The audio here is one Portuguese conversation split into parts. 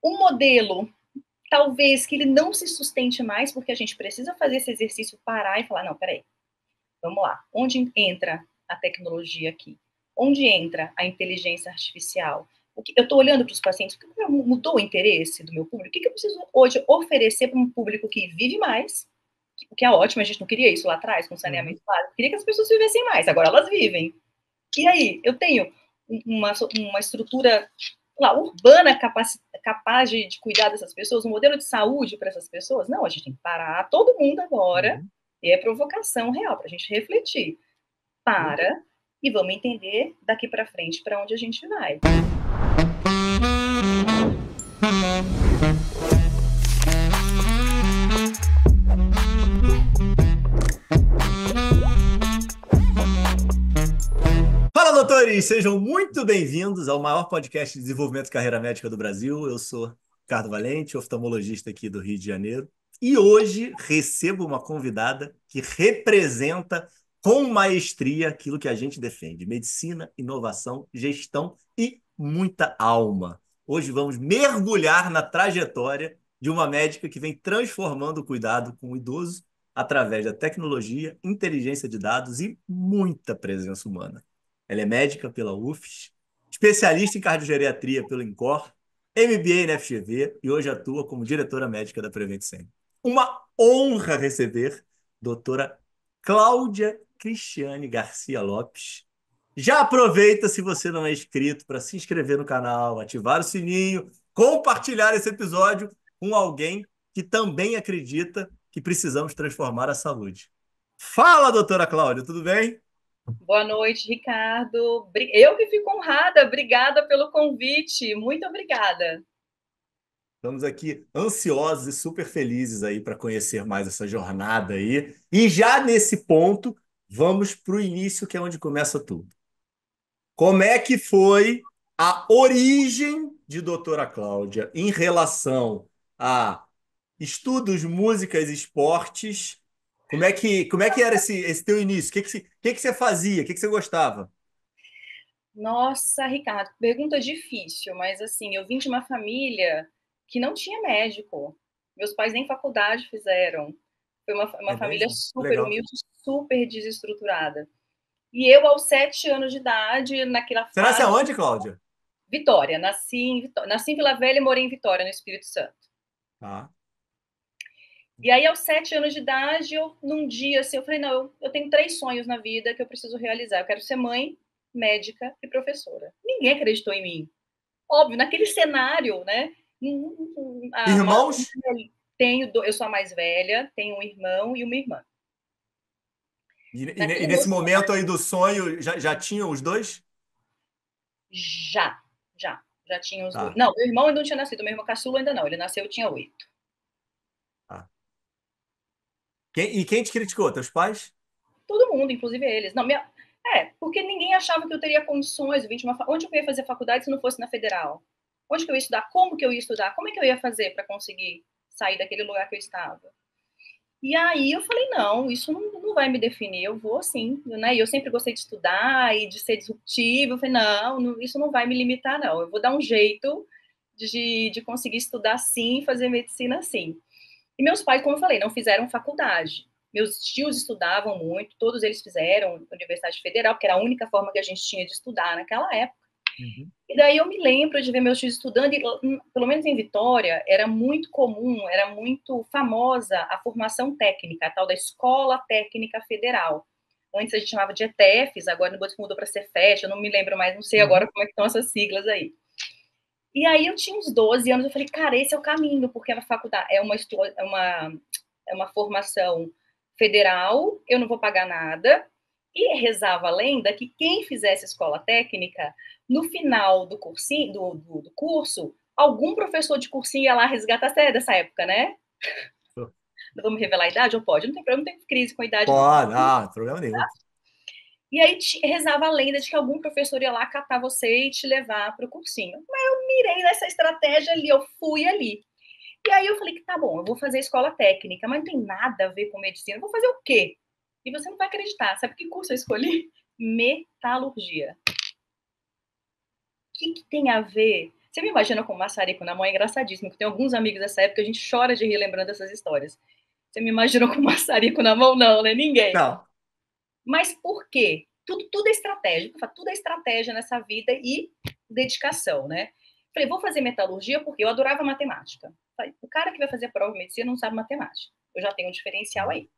um modelo, talvez, que ele não se sustente mais, porque a gente precisa fazer esse exercício, parar e falar, não, peraí, vamos lá, onde entra a tecnologia aqui? Onde entra a inteligência artificial? Eu estou olhando para os pacientes, o que mudou o interesse do meu público? O que eu preciso hoje oferecer para um público que vive mais, o que é ótimo, a gente não queria isso lá atrás, com saneamento básico, queria que as pessoas vivessem mais, agora elas vivem. E aí, eu tenho uma estrutura lá, urbana capaz de cuidar dessas pessoas, um modelo de saúde para essas pessoas? Não, a gente tem que parar todo mundo agora, e é provocação real, para a gente refletir. Para, e vamos entender daqui para frente para onde a gente vai. Fala, doutores! Sejam muito bem-vindos ao maior podcast de desenvolvimento de carreira médica do Brasil. Eu sou Ricardo Valente, oftalmologista aqui do Rio de Janeiro. E hoje recebo uma convidada que representa com maestria aquilo que a gente defende: medicina, inovação, gestão e muita alma. Hoje vamos mergulhar na trajetória de uma médica que vem transformando o cuidado com o idoso através da tecnologia, inteligência de dados e muita presença humana. Ela é médica pela UFES, especialista em cardiogeriatria pelo INCOR, MBA na FGV e hoje atua como diretora médica da Prevent Senior. Uma honra receber doutora Cláudia Cristiane Garcia Lopes. Já aproveita, se você não é inscrito, para se inscrever no canal, ativar o sininho, compartilhar esse episódio com alguém que também acredita que precisamos transformar a saúde. Fala, doutora Cláudia, tudo bem? Boa noite, Ricardo. Eu que fico honrada, obrigada pelo convite, muito obrigada. Estamos aqui ansiosos e super felizes aí para conhecer mais essa jornada aí. E já nesse ponto, vamos para o início, que é onde começa tudo. Como é que foi a origem de doutora Cláudia em relação a estudos, músicas e esportes? Como é que era esse teu início? O que você fazia? O que você gostava? Nossa, Ricardo, pergunta difícil, mas assim, eu vim de uma família que não tinha médico. Meus pais nem faculdade fizeram. Foi uma É família mesmo? super Legal. humilde, super desestruturada. E eu, aos 7 anos de idade, naquela Você nasce fase, aonde, Cláudia? Vitória, nasci em Vila Velha e morei em Vitória, no Espírito Santo. Tá. E aí, aos 7 anos de idade, num dia, assim, eu falei, não, eu tenho 3 sonhos na vida que eu preciso realizar. Eu quero ser mãe, médica e professora. Ninguém acreditou em mim. Óbvio, naquele cenário, né? A, Irmãos? eu sou a mais velha, tenho um irmão e uma irmã. E Naquele meu nesse momento cenário, aí do sonho, já tinham os dois? já, já tinha os dois. Tá, Não, meu irmão ainda não tinha nascido, meu irmão caçula ainda não, ele nasceu, eu tinha 8. tá. E quem te criticou? Teus pais? Todo mundo, inclusive eles. Não, porque ninguém achava que eu teria condições de vir de onde eu ia fazer faculdade se não fosse na federal? Onde que eu ia estudar? Como que eu ia estudar? Como é que eu ia fazer para conseguir sair daquele lugar que eu estava? E aí eu falei, não, isso não vai me definir, eu vou sim, né? E eu sempre gostei de estudar e de ser disruptivo. Eu falei, não, isso não vai me limitar, não. Eu vou dar um jeito de conseguir estudar sim, fazer medicina sim. E meus pais, como eu falei, não fizeram faculdade. Meus tios estudavam muito, todos eles fizeram Universidade Federal, porque era a única forma que a gente tinha de estudar naquela época. Uhum. E daí eu me lembro de ver meus tios estudando, e pelo menos em Vitória, era muito comum, era muito famosa a formação técnica, a tal da Escola Técnica Federal. Antes a gente chamava de ETEFs, agora depois mudou para Cefet, eu não me lembro mais, não sei agora Uhum. como é que estão essas siglas aí. E aí eu tinha uns 12 anos, eu falei, cara, esse é o caminho, porque a faculdade é uma formação federal, eu não vou pagar nada. E rezava a lenda que quem fizesse escola técnica, no final do cursinho, do curso, algum professor de cursinho ia lá resgatar. Até dessa época, né? Não vamos revelar a idade? Ou pode? Não tem problema, não tem crise com a idade, não. Pô, não, problema nenhum. E aí rezava a lenda de que algum professor ia lá catar você e te levar para o cursinho. Mas eu mirei nessa estratégia ali, eu fui ali. E aí eu falei que tá bom, eu vou fazer escola técnica, mas não tem nada a ver com medicina. Eu vou fazer o quê? E você não vai acreditar. Sabe que curso eu escolhi? Metalurgia. O que tem a ver? Você me imagina com maçarico na mão? É engraçadíssimo, que tem alguns amigos dessa época, a gente chora de rir lembrando dessas histórias. Você me imaginou com maçarico na mão? Não, né? Ninguém. Não. Mas por quê? Tudo é estratégia. Tudo é estratégia nessa vida e dedicação, né? Falei, vou fazer metalurgia porque eu adorava matemática. Falei, o cara que vai fazer a prova de medicina não sabe matemática. Eu já tenho um diferencial aí.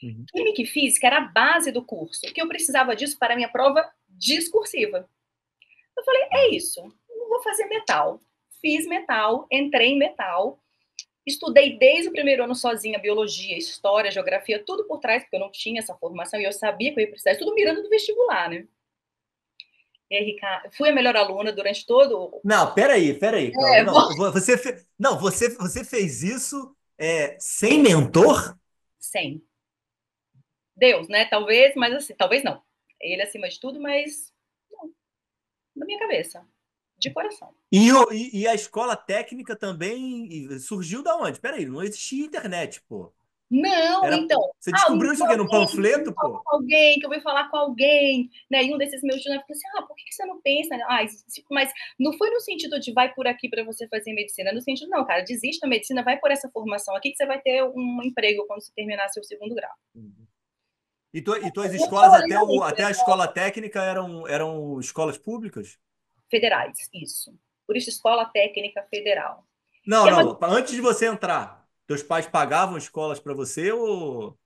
Uhum. Química e física era a base do curso, que eu precisava disso para a minha prova discursiva. Eu falei, é isso, não vou fazer metal. Fiz metal, entrei em metal, estudei desde o primeiro ano sozinha biologia, história, geografia, tudo por trás, porque eu não tinha essa formação e eu sabia que eu ia precisar, tudo mirando do vestibular, né? E aí, Ricardo, fui a melhor aluna durante todo. Não, peraí, Cláudia. É, Não, não, você fez isso sem mentor? sem. Deus, né? Talvez, mas assim, talvez não. Ele acima de tudo, mas não, na minha cabeça, de coração. E a escola técnica também surgiu da onde? Peraí, não existia internet, pô. Não, então. Você Ah, descobriu isso o quê? Num panfleto, pô? alguém, que eu ouvi falar com alguém, né? E um desses meus estudantes falou assim: por que você não pensa? Ah, mas não foi no sentido de vai por aqui para você fazer medicina, no sentido, não, cara, desiste da medicina, vai por essa formação aqui que você vai ter um emprego quando você terminar seu segundo grau. Uhum. E tuas Eu escolas, falei, ali, até a escola técnica, eram escolas públicas? federais, isso. Por isso, Escola Técnica Federal. Não, Que é uma... não. Antes de você entrar, teus pais pagavam escolas para você ou.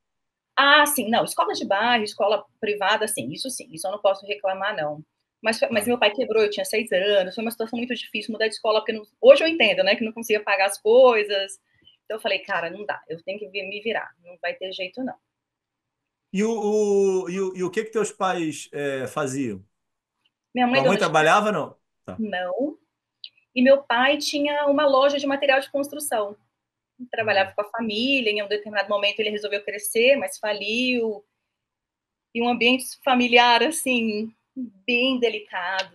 Ah, sim, não, escola de bairro, escola privada, sim, isso eu não posso reclamar, não. Mas Tá. meu pai quebrou, eu tinha 6 anos, foi uma situação muito difícil mudar de escola, porque não, hoje eu entendo, né, que não conseguia pagar as coisas. Então eu falei, cara, não dá, eu tenho que me virar, não vai ter jeito, não. E o que teus pais faziam? Minha mãe é Tua mãe dona de trabalhava, não? Tá. não, e meu pai tinha uma loja de material de construção. Trabalhava Uhum. com a família, em um determinado momento ele resolveu crescer, mas faliu, e um ambiente familiar, assim, bem delicado,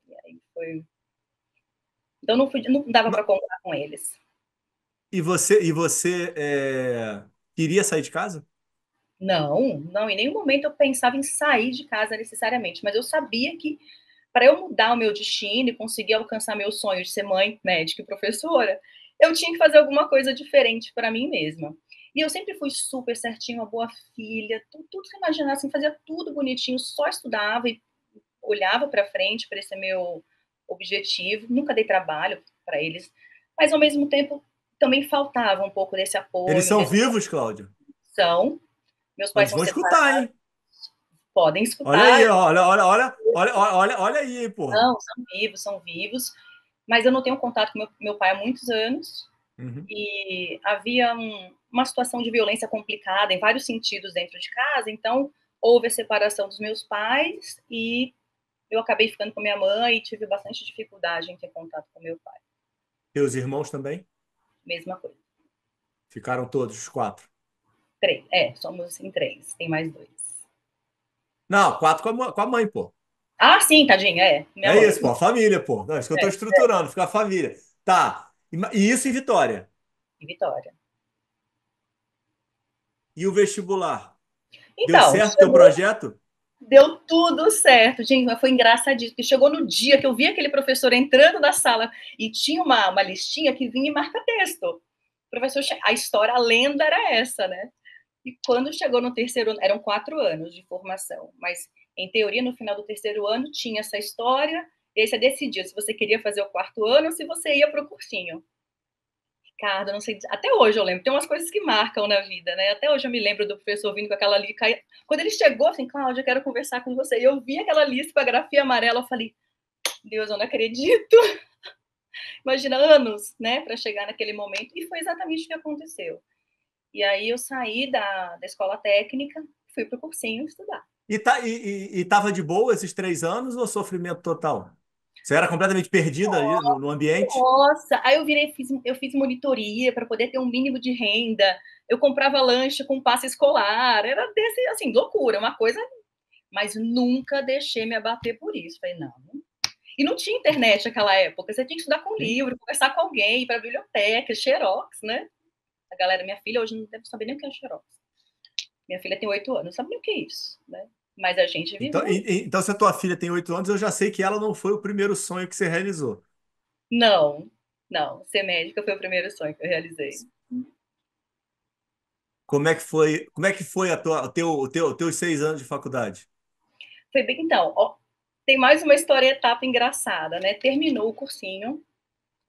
e aí foi... Então não dava para Ma- contar com eles. E você queria sair de casa? Não, não, em nenhum momento eu pensava em sair de casa necessariamente, mas eu sabia que para eu mudar o meu destino e conseguir alcançar meu sonho de ser mãe, médica e professora, eu tinha que fazer alguma coisa diferente para mim mesma. E eu sempre fui super certinha, uma boa filha, tudo que você imaginar, assim, fazia tudo bonitinho, só estudava e olhava para frente para esse meu objetivo. Nunca dei trabalho para eles, mas ao mesmo tempo também faltava um pouco desse Eles apoio, são dessa vivos, Cláudio? atenção. Meus pais Eles são vão escutar, separados, hein? podem Olha escutar. aí, olha aí, hein, porra. Não, são vivos, mas eu não tenho contato com meu pai há muitos anos, Uhum. e havia uma situação de violência complicada em vários sentidos dentro de casa, então houve a separação dos meus pais e eu acabei ficando com minha mãe e tive bastante dificuldade em ter contato com meu pai. Teus irmãos também? Mesma coisa. Ficaram todos, os quatro? Três. Somos em três, tem mais dois. Não, quatro com a mãe, pô. Ah, sim, tadinha, minha É mãe. isso, pô, a família, pô. Não, isso que eu tô estruturando, fica a família. Tá. E isso em Vitória. E Vitória. E o vestibular? Deu Então, certo teu projeto? deu tudo certo, gente, mas foi engraçadíssimo, porque chegou no dia que eu vi aquele professor entrando na sala e tinha uma listinha que vinha em marca-texto. O professor, a história, a lenda era essa, né? E quando chegou no terceiro ano, eram 4 anos de formação, mas em teoria, no final do terceiro ano, tinha essa história, e aí você decidia se você queria fazer o quarto ano ou se você ia para o cursinho. Ricardo, não sei, até hoje eu lembro, tem umas coisas que marcam na vida, né? Até hoje eu me lembro do professor vindo com aquela lista. Quando ele chegou, assim, Cláudia, eu quero conversar com você. E eu vi aquela lista com a grafia amarela, eu falei, Deus, eu não acredito. Imagina anos, né, para chegar naquele momento. E foi exatamente o que aconteceu. E aí eu saí da escola técnica, fui para o cursinho estudar. E tava de boa esses 3 anos ou sofrimento total? Você era completamente perdida aí no ambiente? Nossa, aí eu fiz monitoria para poder ter um mínimo de renda. Eu comprava lanche com passe escolar. Era desse, assim, loucura, uma coisa, mas nunca deixei me abater por isso. Falei, não. E não tinha internet naquela época. Você tinha que estudar com Sim. livro, conversar com alguém, ir para a biblioteca, xerox, né? A galera, minha filha, hoje não deve saber nem o que é xerox. Minha filha tem 8 anos, não sabe nem o que é isso, né? Mas a gente Então, viveu. então, se a tua filha tem 8 anos, eu já sei que ela não foi o primeiro sonho que você realizou. Não, não. Ser médica foi o primeiro sonho que eu realizei. Como é que foi teus 6 anos de faculdade? Foi bem, então, ó, tem mais uma história etapa engraçada, né? Terminou o cursinho,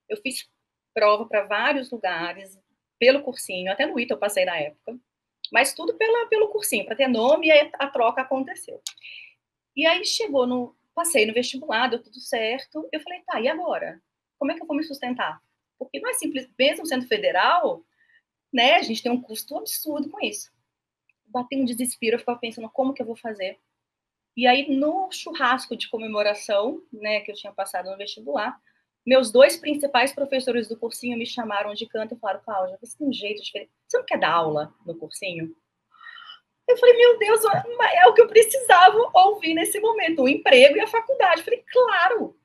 eu fiz prova para vários lugares pelo cursinho, até no ITA eu passei na época, mas tudo pelo cursinho, para ter nome, e aí a troca aconteceu. E aí chegou no, passei no vestibular, deu tudo certo, eu falei, tá, e agora? Como é que eu vou me sustentar? Porque não é simples, mesmo sendo federal, né, a gente tem um custo absurdo com isso. Batei um desespero, eu ficava pensando, como que eu vou fazer? E aí, no churrasco de comemoração, né, que eu tinha passado no vestibular, meus dois principais professores do cursinho me chamaram de canto e falaram, Cláudia, você tem um jeito diferente. Você não quer dar aula no cursinho? Eu falei, meu Deus, é o que eu precisava ouvir nesse momento, o emprego e a faculdade. Eu falei, claro.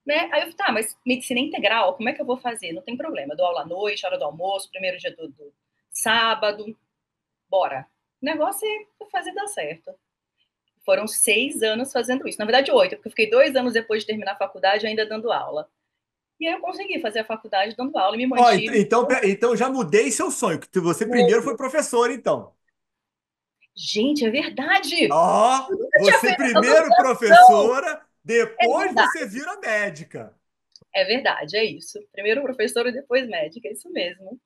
Né? Aí eu falei, tá, mas medicina integral, como é que eu vou fazer? Não tem problema, eu dou aula à noite, hora do almoço, primeiro dia do sábado, bora. O negócio é fazer dar certo. Foram 6 anos fazendo isso. Na verdade, 8, porque eu fiquei 2 anos depois de terminar a faculdade ainda dando aula. E aí eu consegui fazer a faculdade dando aula e me Ó, mantive. então já mudei seu sonho, que você primeiro foi professor, então. Gente, é verdade! Ó, Eu nunca tinha você feito essa primeiro associação! professora, É depois você verdade, vira médica. é verdade, é isso. Primeiro professora e depois médica, é isso mesmo.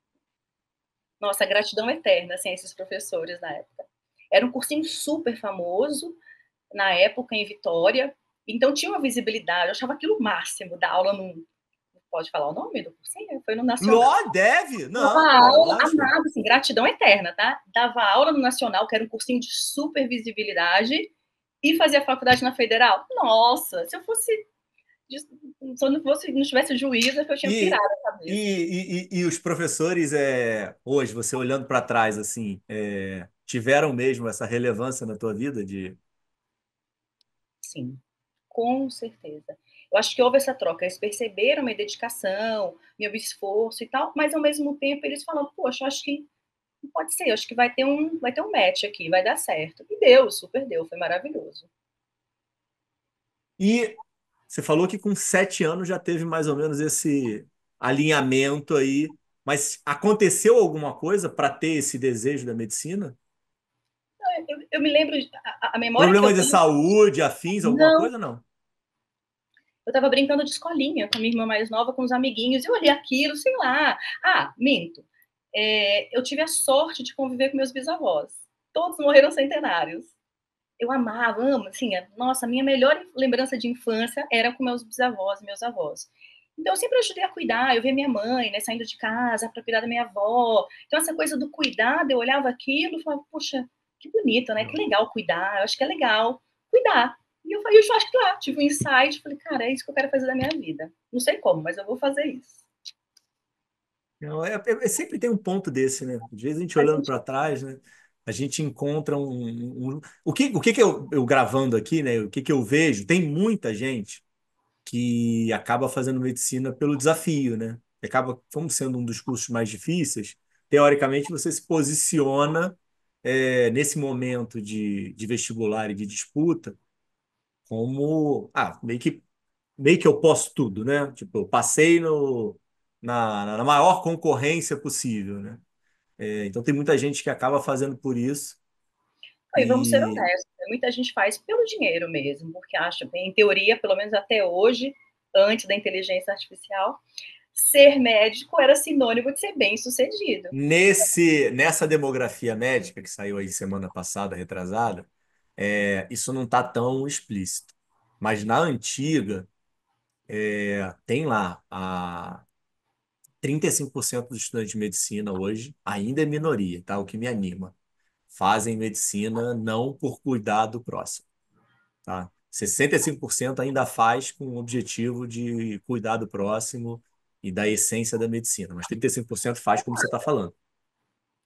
Nossa, gratidão eterna, assim, a esses professores na época. Era um cursinho super famoso, na época, em Vitória, então tinha uma visibilidade, eu achava aquilo o máximo, dar aula num... Pode falar o nome do cursinho? Foi no Nacional. Ló, deve? Dava Não, pô, aula, lógico. amava, assim, gratidão eterna, tá? Dava aula no Nacional, que era um cursinho de super visibilidade, e fazia faculdade na Federal. Nossa, se eu fosse, se eu não tivesse juízo, é que eu tinha pirado E, a cabeça. e os professores, hoje, você olhando para trás, assim, tiveram mesmo essa relevância na tua vida de... Sim, com certeza. Eu acho que houve essa troca, eles perceberam minha dedicação, meu esforço e tal, mas ao mesmo tempo eles falaram, poxa, eu acho que não pode ser, eu acho que vai ter um match aqui, vai dar certo. E deu, super deu, foi maravilhoso. E você falou que com 7 anos já teve mais ou menos esse alinhamento aí, mas aconteceu alguma coisa para ter esse desejo da medicina? Eu me lembro, a memória que eu Problemas de tenho, saúde, afins, alguma não, coisa? Não. eu estava brincando de escolinha com a minha irmã mais nova, com os amiguinhos, e eu olhei aquilo, sei lá. Ah, minto. Eu tive a sorte de conviver com meus bisavós. Todos morreram centenários. Eu amava, amo, assim, nossa, a minha melhor lembrança de infância era com meus bisavós e meus avós. Então, eu sempre ajudei a cuidar, eu via minha mãe, né, saindo de casa para cuidar da minha avó. Então, essa coisa do cuidado, eu olhava aquilo e falava, puxa, que bonito, né, que Não. legal cuidar, eu acho que é legal cuidar. E eu falei, eu acho que lá, tive um insight, falei, cara, é isso que eu quero fazer da minha vida. Não sei como, mas eu vou fazer isso. Não, sempre tem um ponto desse, né? Às vezes a gente A olhando gente, para trás, né? A gente encontra o que que eu gravando aqui, né? O que que eu vejo? Tem muita gente que acaba fazendo medicina pelo desafio, né? Acaba, como sendo um dos cursos mais difíceis, teoricamente você se posiciona nesse momento de vestibular e de disputa como, meio que eu posso tudo, né? Tipo, eu passei na maior concorrência possível, né? Então tem muita gente que acaba fazendo por isso e vamos ser e honestos, né, muita gente faz pelo dinheiro mesmo, porque acha, em teoria, pelo menos até hoje, antes da inteligência artificial, ser médico era sinônimo de ser bem-sucedido. nessa demografia médica que saiu aí semana passada, retrasada, isso não está tão explícito. Mas na antiga, tem lá 35% dos estudantes de medicina hoje ainda é minoria, tá? O que me anima. Fazem medicina não por cuidar do próximo, tá? 65% ainda faz com o objetivo de cuidar do próximo e da essência da medicina, mas 35% faz como você está falando,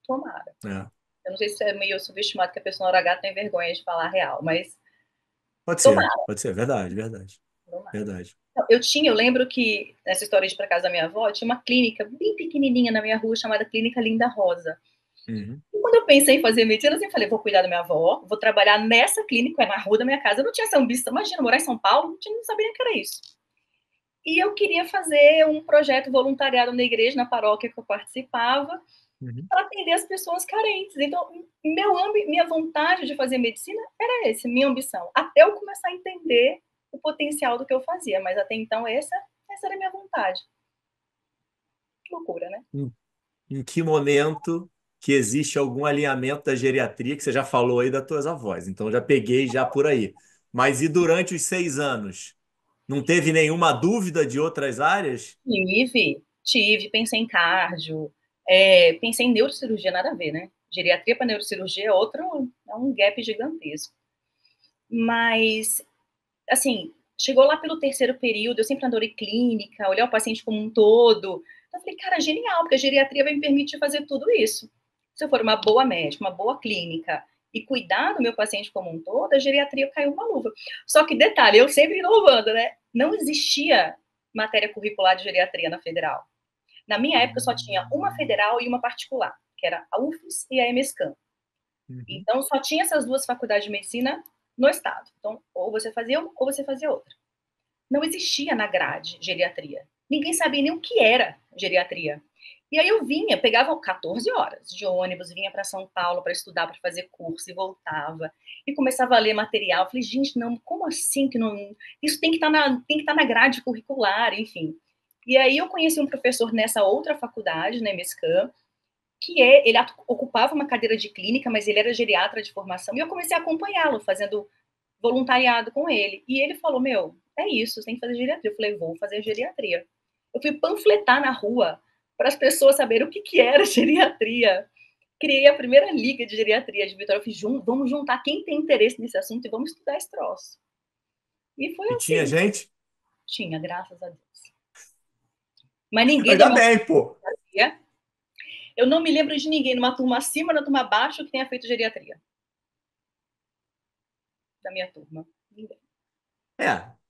Tomara. né? Eu não sei se é meio subestimado que a pessoa hora H tem vergonha de falar a real, mas tomara, Pode ser, verdade, verdade, tomara. verdade. Eu lembro que nessa história de ir para casa da minha avó, tinha uma clínica bem pequenininha na minha rua chamada Clínica Linda Rosa. Uhum. E quando eu pensei em fazer medicina, eu sempre falei, vou cuidar da minha avó, vou trabalhar nessa clínica, é na rua da minha casa. Eu não tinha essa ambição, imagina, morar em São Paulo, não sabia nem o que era isso. E eu queria fazer um projeto voluntariado na igreja, na paróquia que eu participava, Uhum. para atender as pessoas carentes. Então, minha vontade de fazer medicina era esse, minha ambição, até eu começar a entender o potencial do que eu fazia, mas até então essa era a minha vontade. Que loucura, né? Em, em que momento que existe algum alinhamento da geriatria, que você já falou aí das tuas avós, então já peguei já por aí. Mas e durante os 6 anos? Não teve nenhuma dúvida de outras áreas? Tive, pensei em cardio, pensei em neurocirurgia, nada a ver, né? Geriatria para neurocirurgia é um gap gigantesco. Mas, assim, chegou lá pelo terceiro período, eu sempre adorei clínica, olhar o paciente como um todo. Então, eu falei, cara, genial, porque a geriatria vai me permitir fazer tudo isso. Se eu for uma boa médica, uma boa clínica e cuidar do meu paciente como um todo, a geriatria caiu uma luva. Só que, detalhe, eu sempre inovando, né? Não existia matéria curricular de geriatria na federal. Na minha época, só tinha uma federal e uma particular, que era a UFES e a EMESCAM. Uhum. Então, só tinha essas duas faculdades de medicina no estado. Então, ou você fazia uma, ou você fazia outra. Não existia na grade geriatria. Ninguém sabia nem o que era geriatria. E aí eu vinha, pegava 14 horas de ônibus, vinha para São Paulo para estudar, para fazer curso e voltava. E começava a ler material. Falei, gente, não, como assim que não. Isso tem que estar na grade curricular, enfim. E aí eu conheci um professor nessa outra faculdade, na MESCAM, ele ocupava uma cadeira de clínica, mas ele era geriatra de formação, e eu comecei a acompanhá-lo, fazendo voluntariado com ele. E ele falou, meu, é isso, você tem que fazer geriatria. Eu falei, vou fazer geriatria. Eu fui panfletar na rua para as pessoas saberem o que era geriatria. Criei a primeira liga de geriatria de Vitória. Eu fiz, vamos juntar quem tem interesse nesse assunto e vamos estudar esse troço. E foi E tinha assim. gente? Tinha, graças a Deus. Mas ninguém da Ainda minha bem, pô. turma, eu não me lembro de ninguém numa turma acima, na turma abaixo, que tenha feito geriatria. Da minha turma. Ninguém.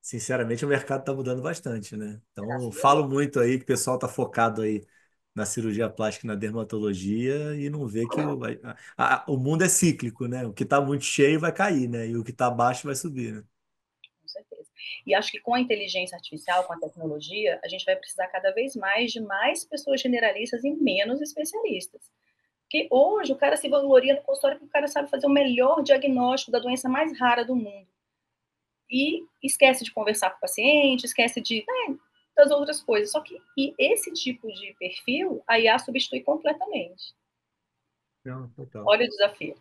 Sinceramente, o mercado está mudando bastante, né? Então, eu Graças a falo Deus. muito aí que o pessoal está focado aí na cirurgia plástica e na dermatologia e não vê que o mundo é cíclico, né? O que está muito cheio vai cair, né? E o que está baixo vai subir, né? Com certeza. E acho que com a inteligência artificial, com a tecnologia, a gente vai precisar cada vez mais de mais pessoas generalistas e menos especialistas. Porque hoje o cara se vangloria no consultório porque o cara sabe fazer o melhor diagnóstico da doença mais rara do mundo. E esquece de conversar com o paciente, esquece das outras coisas. Só que esse tipo de perfil, a IA substitui completamente. Não, total. Olha o desafio.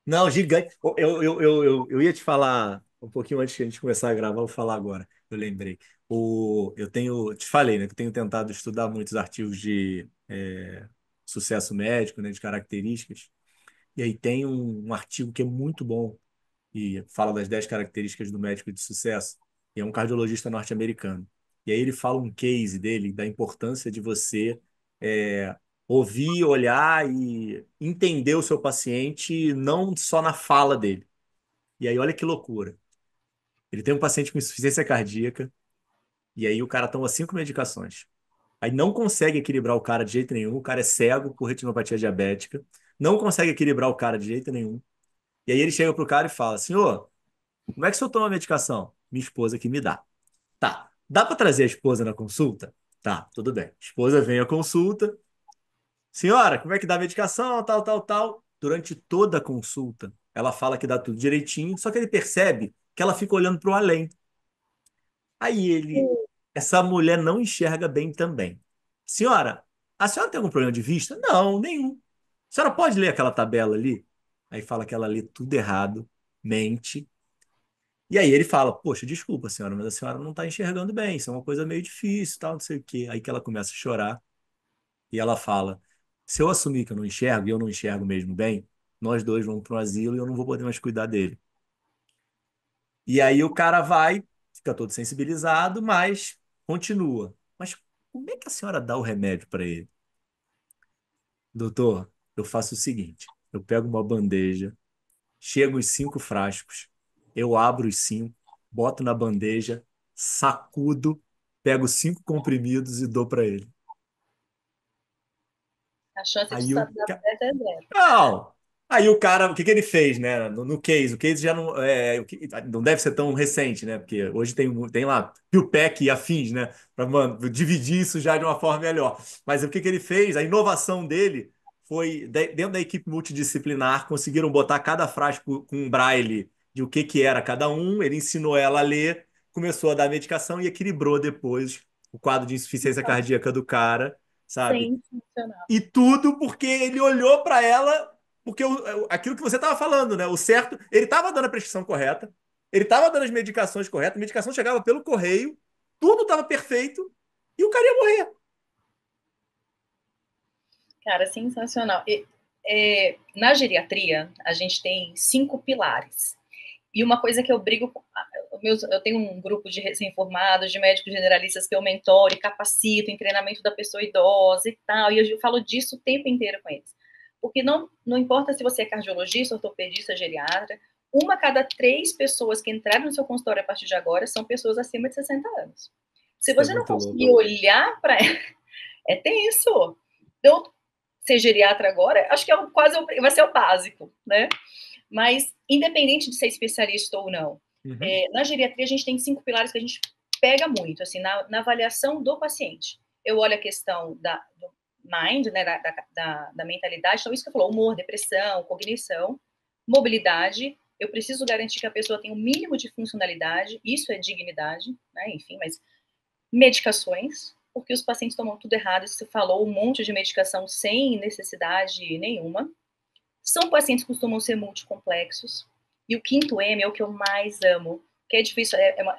Não, gigante. Eu ia te falar um pouquinho antes que a gente começar a gravar, vou falar agora. Eu lembrei. Te falei, né, que eu tenho tentado estudar muitos artigos de sucesso médico, né, de características. E aí tem um artigo que é muito bom e fala das 10 características do médico de sucesso. E é um cardiologista norte-americano. E aí ele fala um case dele, da importância de você é, ouvir, olhar e entender o seu paciente, não só na fala dele. E aí, olha que loucura. Ele tem um paciente com insuficiência cardíaca, e aí o cara toma 5 medicações. Aí não consegue equilibrar o cara de jeito nenhum, o cara é cego por retinopatia diabética, não consegue equilibrar o cara de jeito nenhum. E aí ele chega pro cara e fala: Senhor, como é que o senhor toma a medicação? Minha esposa que me dá. Tá. Dá para trazer a esposa na consulta? Tá, tudo bem. Esposa vem à consulta. Senhora, como é que dá a medicação? Tal, tal, tal. Durante toda a consulta, ela fala que dá tudo direitinho, só que ele percebe que ela fica olhando para o além. Essa mulher não enxerga bem também. Senhora, a senhora tem algum problema de vista? Não, nenhum. A senhora pode ler aquela tabela ali? Aí fala que ela lê tudo errado, mente. E aí ele fala, poxa, desculpa, senhora, mas a senhora não está enxergando bem, isso é uma coisa meio difícil, tal, não sei o quê. Aí que ela começa a chorar e ela fala, se eu assumir que eu não enxergo e eu não enxergo mesmo bem, nós dois vamos para um asilo e eu não vou poder mais cuidar dele. E aí o cara vai, fica todo sensibilizado, mas continua. Mas como é que a senhora dá o remédio para ele? Doutor, eu faço o seguinte, eu pego uma bandeja, chego os 5 frascos, eu abro os 5, boto na bandeja, sacudo, pego 5 comprimidos e dou para ele. A chance de Aí dar o, certo é zero. Não. Aí o cara, o que que ele fez, né? No case, o case já não, não deve ser tão recente, né? Porque hoje tem lá PillPack e afins, né? Para dividir isso já de uma forma melhor. Mas o que que ele fez? A inovação dele foi, dentro da equipe multidisciplinar, conseguiram botar cada frase com um braille de o que que era cada um. Ele ensinou ela a ler, começou a dar medicação e equilibrou depois o quadro de insuficiência cardíaca do cara, sabe? Sensacional. E tudo porque ele olhou para ela, porque aquilo que você estava falando, né? O certo, ele estava dando a prescrição correta, ele estava dando as medicações corretas, a medicação chegava pelo correio, tudo estava perfeito e o cara ia morrer. Cara, sensacional. Na geriatria, a gente tem 5 pilares. E uma coisa que eu brigo, eu tenho um grupo de recém-formados, de médicos generalistas que eu mentoro e capacito em treinamento da pessoa idosa e tal, e eu falo disso o tempo inteiro com eles. Porque não importa se você é cardiologista, ortopedista, geriatra, uma a cada 3 pessoas que entraram no seu consultório a partir de agora são pessoas acima de 60 anos. Se Isso é você não muito conseguir louco. olhar para é tenso. Então, ser geriatra agora, acho que quase vai ser o básico, né? Mas, independente de ser especialista ou não, Uhum. na geriatria a gente tem 5 pilares que a gente pega muito, assim, na avaliação do paciente. Eu olho a questão do mind, né, da mentalidade, então isso que eu falou, humor, depressão, cognição, mobilidade, eu preciso garantir que a pessoa tem o um mínimo de funcionalidade, isso é dignidade, né, enfim, mas medicações, porque os pacientes tomam tudo errado, você falou um monte de medicação sem necessidade nenhuma. São pacientes que costumam ser multicomplexos. E o quinto M é o que eu mais amo, que é difícil,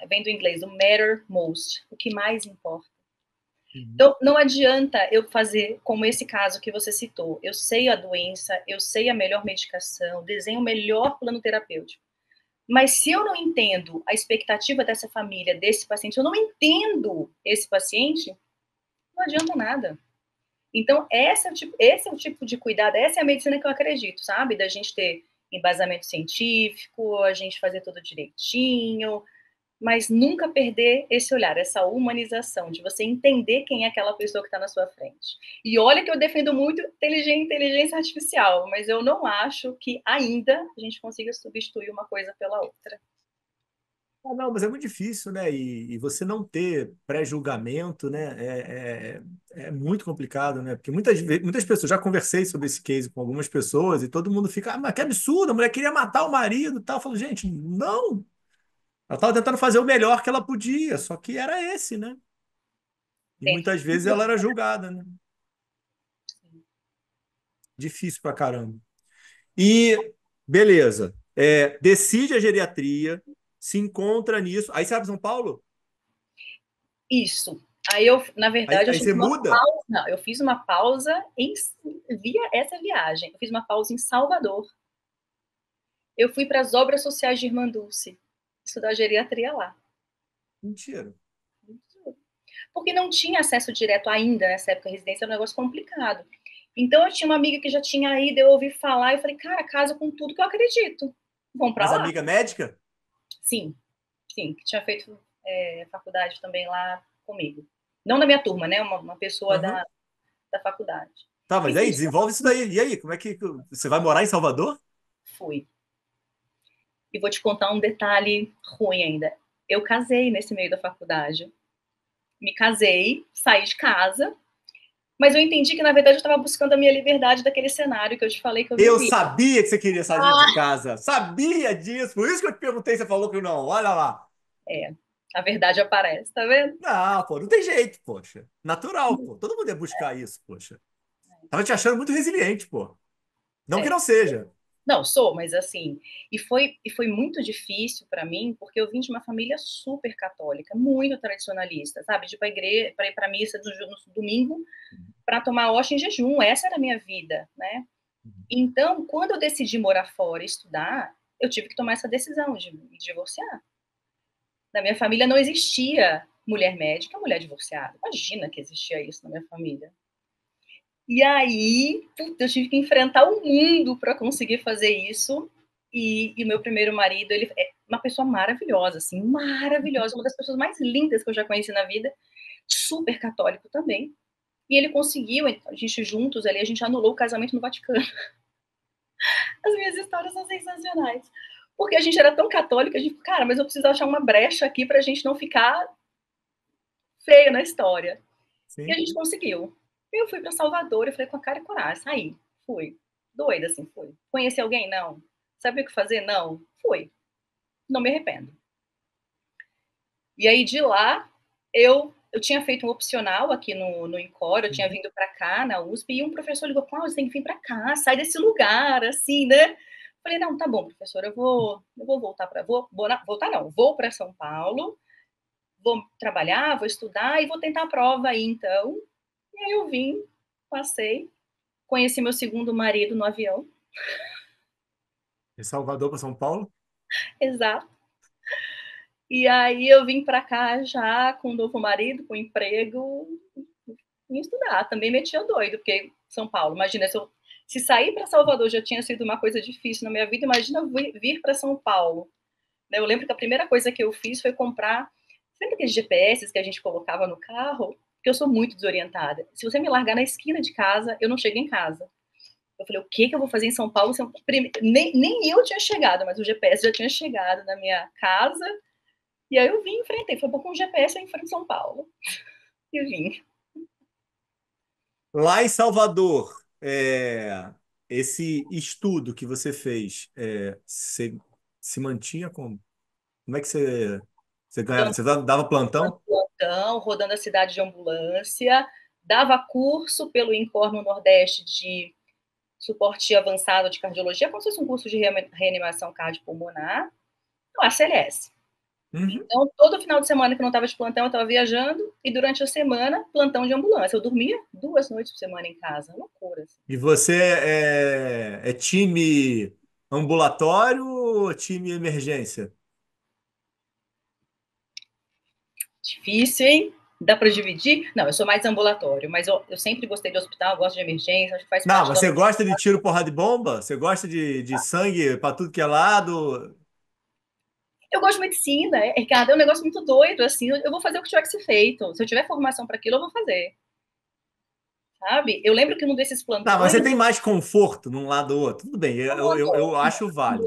vem do inglês, o matter most, o que mais importa. Uhum. Então, não adianta eu fazer como esse caso que você citou. Eu sei a doença, eu sei a melhor medicação, desenho o melhor plano terapêutico. Mas se eu não entendo a expectativa dessa família, desse paciente, eu não entendo esse paciente, não adianta nada. Então, esse é o tipo de cuidado, essa é a medicina que eu acredito, sabe? Da gente ter embasamento científico, a gente fazer tudo direitinho, mas nunca perder esse olhar, essa humanização, de você entender quem é aquela pessoa que está na sua frente. E olha que eu defendo muito inteligência artificial, mas eu não acho que ainda a gente consiga substituir uma coisa pela outra. Ah, não, mas é muito difícil, né? E você não ter pré-julgamento, né? É muito complicado, né? Porque muitas pessoas, já conversei sobre esse case com algumas pessoas e todo mundo fica, ah, mas que absurdo, a mulher queria matar o marido e tal. Eu falo, gente, não. Ela estava tentando fazer o melhor que ela podia, só que era esse, né? E Dentro muitas vezes ela era julgada, né? Difícil pra caramba. E beleza, decide a geriatria, se encontra nisso. Aí você vai para São Paulo? isso. Aí eu, na Aí, verdade, eu aí tive você uma muda? pausa. Não, eu fiz uma pausa via essa viagem. Eu fiz uma pausa em Salvador. Eu fui para as obras sociais de Irmã Dulce, estudar geriatria lá. Mentira. Porque não tinha acesso direto ainda nessa época, a residência era um negócio complicado. Então eu tinha uma amiga que já tinha ido, eu ouvi falar, e falei, cara, casa com tudo que eu acredito. Vamos para Mas lá? amiga médica? Sim, sim, que tinha feito faculdade também lá comigo. Não da minha turma, né? Uma pessoa Aham. da faculdade. Tá, mas E aí, fui, desenvolve isso daí. E aí, como é que você vai morar em Salvador? fui. E vou te contar um detalhe ruim ainda. Eu casei nesse meio da faculdade. Me casei, saí de casa, mas eu entendi que, na verdade, eu estava buscando a minha liberdade daquele cenário que eu te falei que eu Eu vivi. sabia que você queria sair de Ah, casa. Sabia disso. Por isso que eu te perguntei, você falou que não. Olha lá. a verdade aparece, tá vendo? Não, pô, não tem jeito, poxa. Natural, pô. Todo mundo ia buscar isso, poxa. Tava te achando muito resiliente, pô. Não que É. não seja. Não, sou, mas assim, e foi muito difícil para mim, porque eu vim de uma família super católica, muito tradicionalista, sabe? De ir para igreja, para ir para missa no domingo, para tomar hóstia em jejum, essa era a minha vida, né? Então, quando eu decidi morar fora e estudar, eu tive que tomar essa decisão de me divorciar. Na minha família não existia mulher médica, mulher divorciada. Imagina que existia isso na minha família. E aí, eu tive que enfrentar o mundo para conseguir fazer isso. E o meu primeiro marido, ele é uma pessoa maravilhosa, assim, maravilhosa, uma das pessoas mais lindas que eu já conheci na vida, super católico também. E ele conseguiu, a gente juntos ali, a gente anulou o casamento no Vaticano. As minhas histórias são sensacionais. Porque a gente era tão católica, a gente, cara, mas eu preciso achar uma brecha aqui pra gente não ficar feio na história. E a Sim. gente conseguiu. Eu fui para Salvador, eu falei com a cara e coragem, saí, fui. Doida, assim, fui. Conheci alguém? Não. Sabia o que fazer? Não. Fui. Não me arrependo. E aí, de lá, eu tinha feito um opcional aqui no Incor, eu tinha Uhum. vindo para cá, na USP, e um professor ligou, Cláudia, você tem que vir para cá, sai desse lugar, assim, né? Falei, não, tá bom, professor, eu vou voltar para, voltar não, vou para São Paulo, vou trabalhar, vou estudar e vou tentar a prova aí, então. E aí eu vim, passei, conheci meu segundo marido no avião, De Salvador para São Paulo? exato. E aí eu vim para cá já com um novo marido, com emprego, e estudar. Também metia doido, porque São Paulo, imagina, se sair para Salvador já tinha sido uma coisa difícil na minha vida, imagina vir para São Paulo. Eu lembro que a primeira coisa que eu fiz foi comprar, sempre aqueles GPS que a gente colocava no carro, porque eu sou muito desorientada. Se você me largar na esquina de casa, eu não chego em casa. Eu falei, o que eu vou fazer em São Paulo? Nem eu tinha chegado, mas o GPS já tinha chegado na minha casa. E aí eu vim, enfrentei. Foi com o GPS eu enfrento São Paulo. E vim. Lá em Salvador, esse estudo que você fez, você se mantinha como? Como é que você ganhava? Dando Você dava plantão? plantão, rodando a cidade de ambulância. Dava curso pelo INCOR no Nordeste de suporte avançado de cardiologia, como se fosse um curso de reanimação cardiopulmonar. No ACLS. Uhum. Então, todo final de semana que eu não estava de plantão, eu estava viajando, e durante a semana, plantão de ambulância. Eu dormia 2 noites por semana em casa. Loucura. Assim. E você é time ambulatório ou time emergência? Difícil, hein? Dá para dividir? Não, eu sou mais ambulatório, mas eu sempre gostei de hospital, gosto de emergência, acho que faz Não, parte mas da. você gosta de tiro, porrada de bomba? Você gosta de sangue para tudo que é lado? Eu gosto de medicina, Ricardo, é um negócio muito doido, assim, eu vou fazer o que tiver que ser feito. Se eu tiver formação para aquilo, eu vou fazer, sabe? Eu lembro que num desses Não, mas plantões, você tem mais conforto num lado ou outro. Tudo bem, eu ambulatório, acho válido.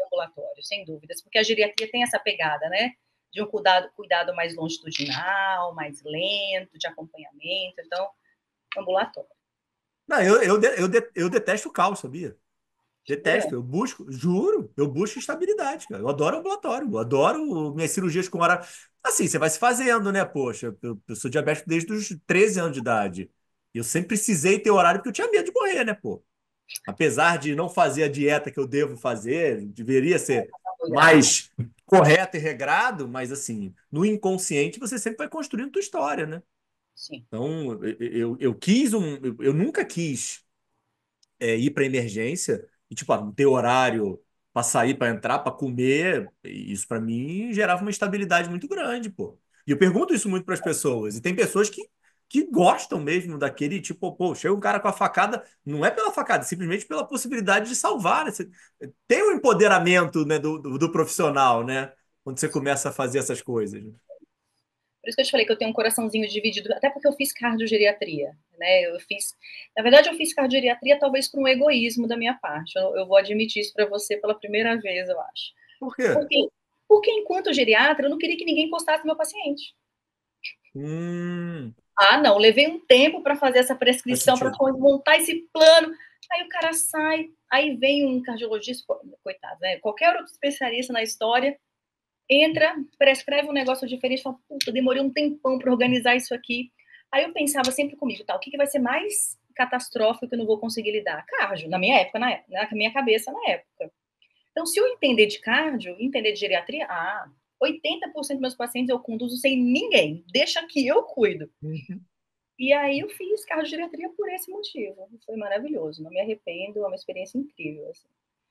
ambulatório, sem dúvidas, porque a geriatria tem essa pegada, né? De um cuidado mais longitudinal, mais lento, de acompanhamento, então, ambulatório. Não, eu detesto o caos, sabia? Jura? Detesto, eu busco, juro, eu busco estabilidade, cara. Eu adoro ambulatório, eu adoro minhas cirurgias com horário. Assim, você vai se fazendo, né? Poxa, eu sou diabético desde os 13 anos de idade. E eu sempre precisei ter horário porque eu tinha medo de morrer, né, pô? Apesar de não fazer a dieta que eu devo fazer, deveria ser Carboidrato, mais correto e regrado, mas assim, no inconsciente você sempre vai construindo tua história, né? sim. Então, eu nunca quis ir para emergência e, tipo, ter horário para sair, para entrar, para comer, isso para mim gerava uma instabilidade muito grande, pô. E eu pergunto isso muito para as pessoas, e tem pessoas que gostam mesmo daquele, tipo, pô, chega um cara com a facada, não é pela facada, é simplesmente pela possibilidade de salvar, né? Você tem o empoderamento, né, do profissional, né? Quando você começa a fazer essas coisas. Por isso que eu te falei que eu tenho um coraçãozinho dividido, até porque eu fiz cardiogeriatria, né? Na verdade, eu fiz cardiogeriatria talvez por um egoísmo da minha parte. Eu vou admitir isso para você pela primeira vez, eu acho. Por quê? Porque, porque enquanto geriatra, eu não queria que ninguém encostasse no meu paciente. Hum, Ah, não, levei um tempo para fazer essa faz prescrição, para sentido. montar esse plano. Aí o cara sai, aí vem um cardiologista, coitado, né? Qualquer outro especialista na história, entra, prescreve um negócio diferente, fala, puta, demorei um tempão para organizar isso aqui. Aí eu pensava sempre comigo, tá, o que vai ser mais catastrófico que eu não vou conseguir lidar? Cardio, na minha época, na minha cabeça na época. Então, se eu entender de cardio, entender de geriatria, 80% dos meus pacientes eu conduzo sem ninguém, deixa que eu cuido. Uhum. E aí eu fiz cardiogeriatria por esse motivo. Foi maravilhoso, não me arrependo, é uma experiência incrível. Assim.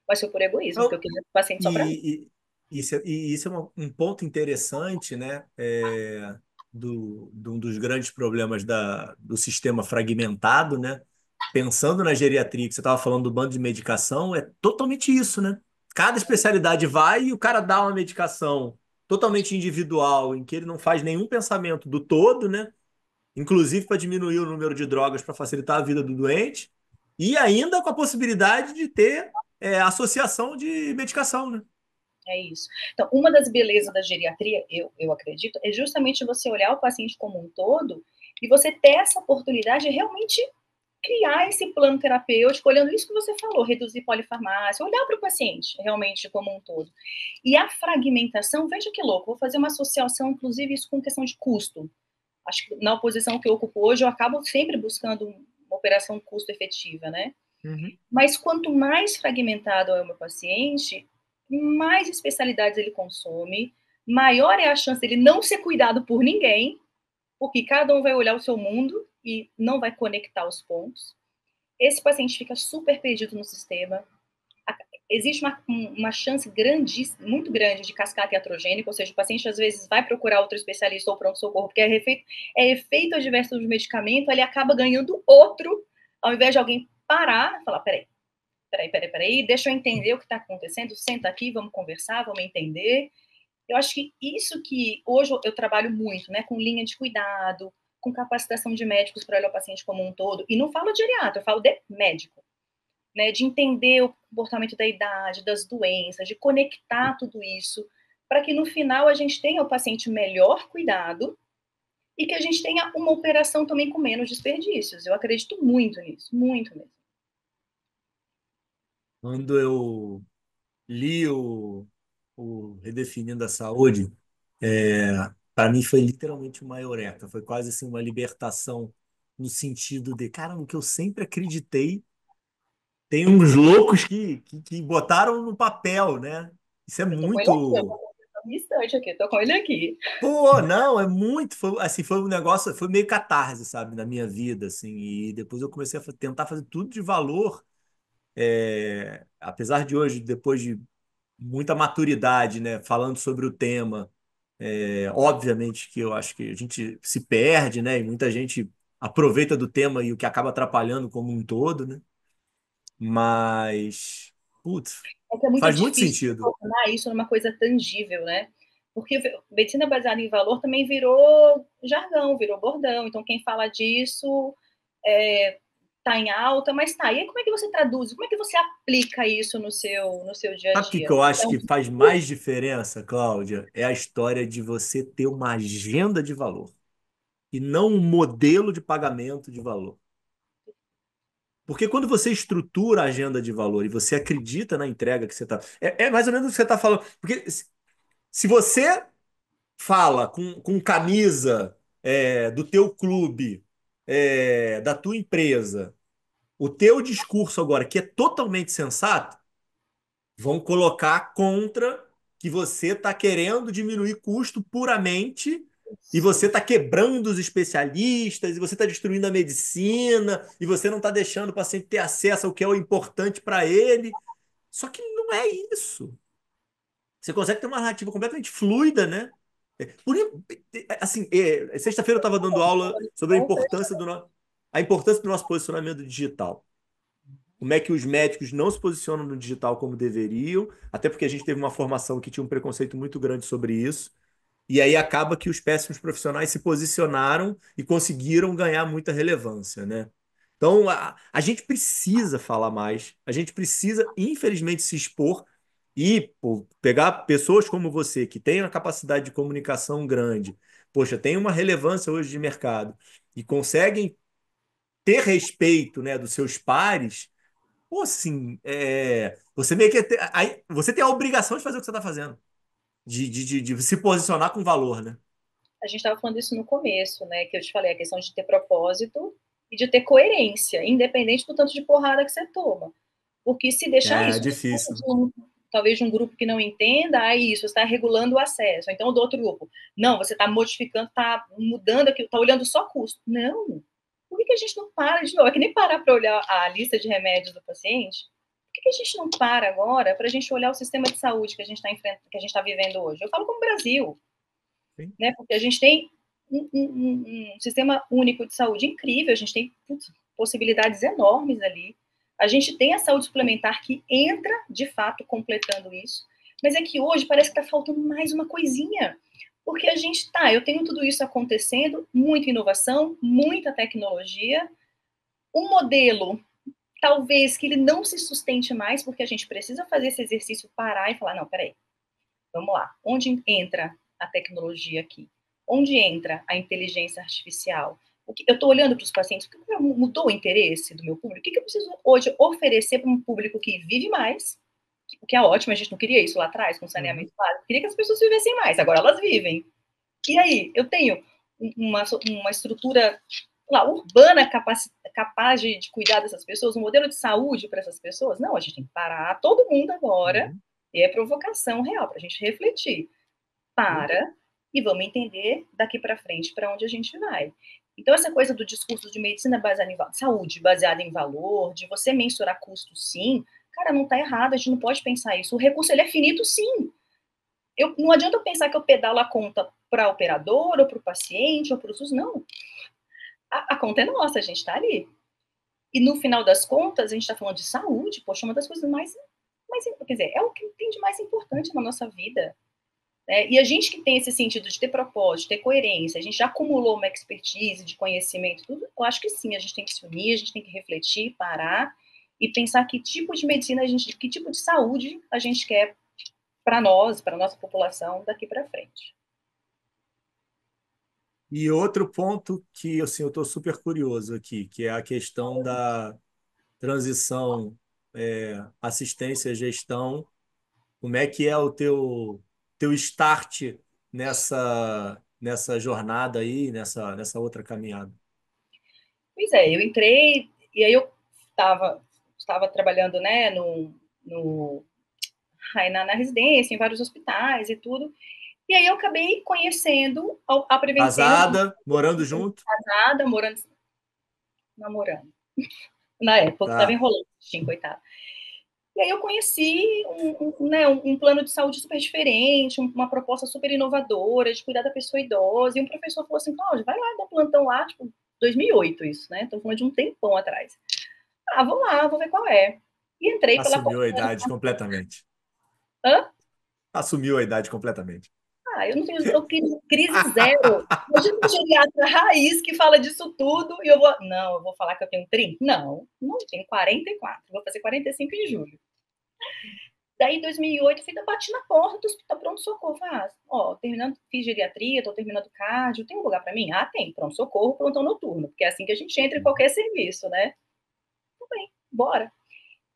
Mas foi por egoísmo, porque eu Então, queria paciente só para mim. isso é um ponto interessante, né? De um dos grandes problemas do sistema fragmentado, né? Pensando na geriatria, que você estava falando do bando de medicação, é totalmente isso, né? Cada especialidade vai e o cara dá uma medicação totalmente individual, em que ele não faz nenhum pensamento do todo, né? inclusive para diminuir o número de drogas para facilitar a vida do doente, e ainda com a possibilidade de ter associação de medicação, né? É isso. Então, uma das belezas da geriatria, eu acredito, é justamente você olhar o paciente como um todo e você ter essa oportunidade de realmente criar esse plano terapêutico, olhando isso que você falou, reduzir polifarmácia, olhar para o paciente realmente como um todo. E a fragmentação, veja que louco, vou fazer uma associação, inclusive, isso com questão de custo. Acho que na posição que eu ocupo hoje, eu acabo sempre buscando uma operação custo efetiva, né? Uhum. Mas quanto mais fragmentado é o meu paciente, mais especialidades ele consome, maior é a chance dele não ser cuidado por ninguém, porque cada um vai olhar o seu mundo e não vai conectar os pontos. Esse paciente fica super perdido no sistema. Existe uma chance grandíssima, muito grande de cascata iatrogênica, ou seja, o paciente às vezes vai procurar outro especialista ou pronto-socorro, porque efeito adverso do medicamento, ele acaba ganhando outro, ao invés de alguém parar e falar, peraí, deixa eu entender o que está acontecendo, senta aqui, vamos conversar, vamos entender. Eu acho que isso que hoje eu trabalho muito, né, com linha de cuidado, com capacitação de médicos para olhar o paciente como um todo, e não falo de geriatra, eu falo de médico, né, de entender o comportamento da idade, das doenças, de conectar tudo isso, para que no final a gente tenha o paciente melhor cuidado e que a gente tenha uma operação também com menos desperdícios. Eu acredito muito nisso, muito mesmo. Quando eu li o Redefinindo a Saúde, para mim foi literalmente uma eureka, foi quase assim uma libertação no sentido de, cara, o que eu sempre acreditei, tem uns loucos que botaram no papel, né? Isso é Eu tô com ele aqui, eu muito. tô com um instante aqui, tô com ele aqui. Pô, não, é muito. Foi, assim, foi um negócio, foi meio catarse, sabe, na minha vida, assim. E depois eu comecei a tentar fazer tudo de valor. Apesar de hoje, depois de muita maturidade, né, falando sobre o tema, obviamente que eu acho que a gente se perde, né, e muita gente aproveita do tema e o que acaba atrapalhando como um todo, né? Mas, putz, É que é muito faz muito difícil sentido. tornar isso numa coisa tangível, né? Porque medicina baseada em valor também virou jargão, virou bordão. Então, quem fala disso tá em alta, mas tá. E aí, como é que você traduz? Como é que você aplica isso no seu dia a Sabe o que que dia? eu acho É um que faz mais diferença, Cláudia? É a história de você ter uma agenda de valor e não um modelo de pagamento de valor. Porque quando você estrutura a agenda de valor e você acredita na entrega que você está. É mais ou menos o que você está falando. Porque se você fala com camisa do teu clube, da tua empresa, o teu discurso agora, que é totalmente sensato, vão colocar contra que você está querendo diminuir custo puramente e você está quebrando os especialistas e você está destruindo a medicina e você não está deixando o paciente ter acesso ao que é o importante para ele. Só que não é isso. Você consegue ter uma narrativa completamente fluida, né? Por, assim, sexta-feira eu estava dando aula sobre a importância do nosso posicionamento digital. Como é que os médicos não se posicionam no digital como deveriam, até porque a gente teve uma formação que tinha um preconceito muito grande sobre isso. E aí acaba que os péssimos profissionais se posicionaram e conseguiram ganhar muita relevância, né? Então, a gente precisa falar mais, a gente precisa, infelizmente, se expor e pô, pegar pessoas como você, que têm uma capacidade de comunicação grande, poxa, tem uma relevância hoje de mercado e conseguem ter respeito, né, dos seus pares. Pô, assim, você meio que você tem a obrigação de fazer o que você está fazendo, de se posicionar com valor, né? A gente estava falando isso no começo, né? Que eu te falei, a questão de ter propósito e de ter coerência, independente do tanto de porrada que você toma. Porque se deixar É isso, difícil. talvez de um grupo que não entenda, aí isso, você está regulando o acesso. Então, do outro grupo, não, você está modificando, está mudando aquilo, está olhando só custo. Não. Por que a gente não para de novo? É que nem parar para olhar a lista de remédios do paciente. Por que a gente não para agora para a gente olhar o sistema de saúde que a gente está enfrentando, que a gente está vivendo hoje? Eu falo como Brasil, Sim. né? Porque a gente tem um sistema único de saúde incrível, a gente tem possibilidades enormes ali. A gente tem a saúde suplementar que entra, de fato, completando isso. Mas é que hoje parece que está faltando mais uma coisinha. Porque eu tenho tudo isso acontecendo, muita inovação, muita tecnologia, um modelo, talvez, que ele não se sustente mais, porque a gente precisa fazer esse exercício, parar e falar, não, peraí, vamos lá, onde entra a tecnologia aqui? Onde entra a inteligência artificial? Eu estou olhando para os pacientes, o que mudou o interesse do meu público? O que eu preciso hoje oferecer para um público que vive mais, o que é ótimo, a gente não queria isso lá atrás, com saneamento básico, queria que as pessoas vivessem mais, agora elas vivem. E aí, eu tenho uma estrutura lá, urbana capaz de cuidar dessas pessoas, um modelo de saúde para essas pessoas? Não, a gente tem que parar todo mundo agora, e é provocação real, para a gente refletir. Para, e vamos entender daqui para frente para onde a gente vai. Então, essa coisa do discurso de medicina baseada em saúde, baseada em valor, de você mensurar custo, sim, cara, não está errado, a gente não pode pensar isso. O recurso, ele é finito, sim. Não adianta eu pensar que eu pedalo a conta para a operadora, ou para o paciente, ou para o SUS, não. A conta é nossa, a gente está ali. E no final das contas, a gente está falando de saúde, poxa, uma das coisas quer dizer, é o que tem de mais importante na nossa vida. E a gente que tem esse sentido de ter propósito, de ter coerência, a gente já acumulou uma expertise de conhecimento, tudo, eu acho que sim, a gente tem que se unir, a gente tem que refletir, parar e pensar que tipo de medicina que tipo de saúde a gente quer para nós, para a nossa população daqui para frente. E outro ponto que assim, eu estou super curioso aqui, que é a questão da transição, assistência, gestão. Como é que é o teu start nessa jornada aí, nessa outra caminhada? Pois é, eu entrei e aí eu estava trabalhando, né, aí na residência, em vários hospitais e tudo. E aí eu acabei conhecendo a Prevencena, Casada, morando junto? casada, namorando. Na época, estava Tá. enrolando, coitado. E aí eu conheci né, um plano de saúde super diferente, uma proposta super inovadora de cuidar da pessoa idosa. E um professor falou assim, Cláudia, vai lá dar plantão lá, tipo, 2008 isso, né? Estamos falando de um tempão atrás. Ah, vou lá, vou ver qual é. E entrei pela Assumiu a porta. idade completamente. Hã? Assumiu a idade completamente. Ah, eu não tenho, eu tenho crise zero. Imagina um geriatra raiz que fala disso tudo e eu vou falar que eu tenho 30? Não, não tenho 44, vou fazer 45 em julho. Daí, em 2008, eu bati na porta do hospital pronto-socorro. Fiz geriatria, tô terminando cardio, tem um lugar para mim? Ah, tem, pronto-socorro, plantão noturno, porque é assim que a gente entra em qualquer serviço, né? Tudo bem, bora.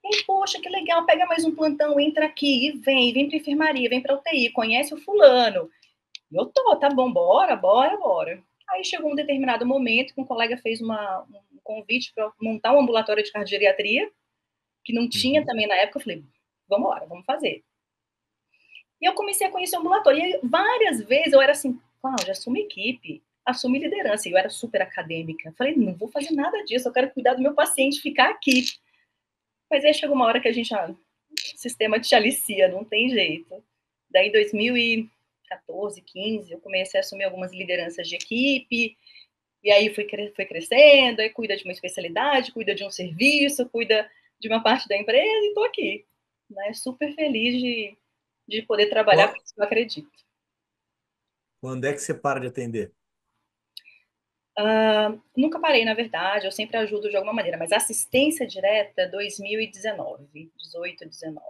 E aí, poxa, que legal, pega mais um plantão, entra aqui e vem pra enfermaria, vem pra UTI, conhece o fulano. E eu tá bom, bora, bora, bora. Aí chegou um determinado momento que um colega fez um convite para montar um ambulatório de cardiogeriatria, que não tinha também na época. Eu falei, vamos embora, vamos fazer. E eu comecei a conhecer o ambulatório. E várias vezes eu era assim, Cláudia, assume equipe, assume liderança. E eu era super acadêmica. Falei, não vou fazer nada disso, eu quero cuidar do meu paciente, ficar aqui. Mas aí chegou uma hora que a gente, o sistema te alicia, não tem jeito. Daí, em 2014, 15, eu comecei a assumir algumas lideranças de equipe, e aí foi crescendo, aí cuida de uma especialidade, cuida de um serviço, cuida de uma parte da empresa, e estou aqui, né? Super feliz de poder trabalhar com isso que eu acredito. Quando é que você para de atender? Nunca parei, na verdade, eu sempre ajudo de alguma maneira, mas assistência direta, 2019, 18, 19.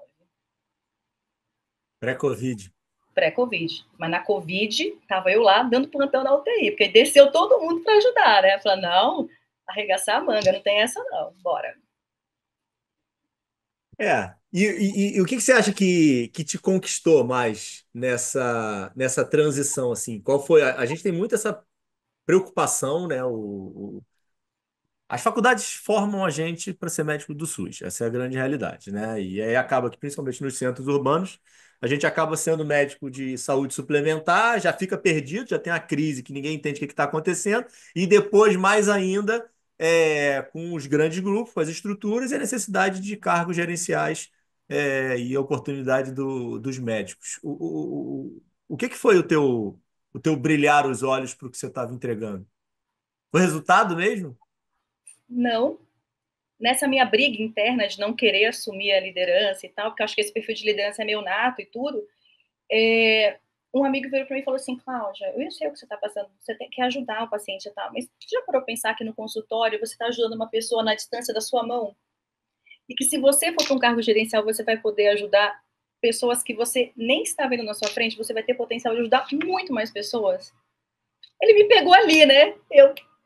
Pré-Covid. Pré-Covid. Mas na Covid, tava eu lá dando plantão na UTI, porque desceu todo mundo para ajudar, né? Falei, não, arregaçar a manga, não tem essa não, bora. E o que você acha que te conquistou mais nessa transição, assim? Qual foi? A gente tem muito essa preocupação, né? As faculdades formam a gente para ser médico do SUS, essa é a grande realidade, né? E aí acaba que, principalmente nos centros urbanos, a gente acaba sendo médico de saúde suplementar, já fica perdido, já tem a crise que ninguém entende o que está acontecendo, e depois, mais ainda, com os grandes grupos, com as estruturas e a necessidade de cargos gerenciais, e a oportunidade dos médicos. O que foi o teu brilhar os olhos para o que você estava entregando? Foi resultado mesmo? Não, nessa minha briga interna de não querer assumir a liderança e tal, porque eu acho que esse perfil de liderança é meio nato e tudo, um amigo veio para mim e falou assim, Cláudia, eu sei o que você está passando, você quer ajudar o paciente e tal, mas você já parou pensar que no consultório você está ajudando uma pessoa na distância da sua mão? E que se você for para um cargo gerencial, você vai poder ajudar pessoas que você nem está vendo na sua frente, você vai ter potencial de ajudar muito mais pessoas. Ele me pegou ali, né?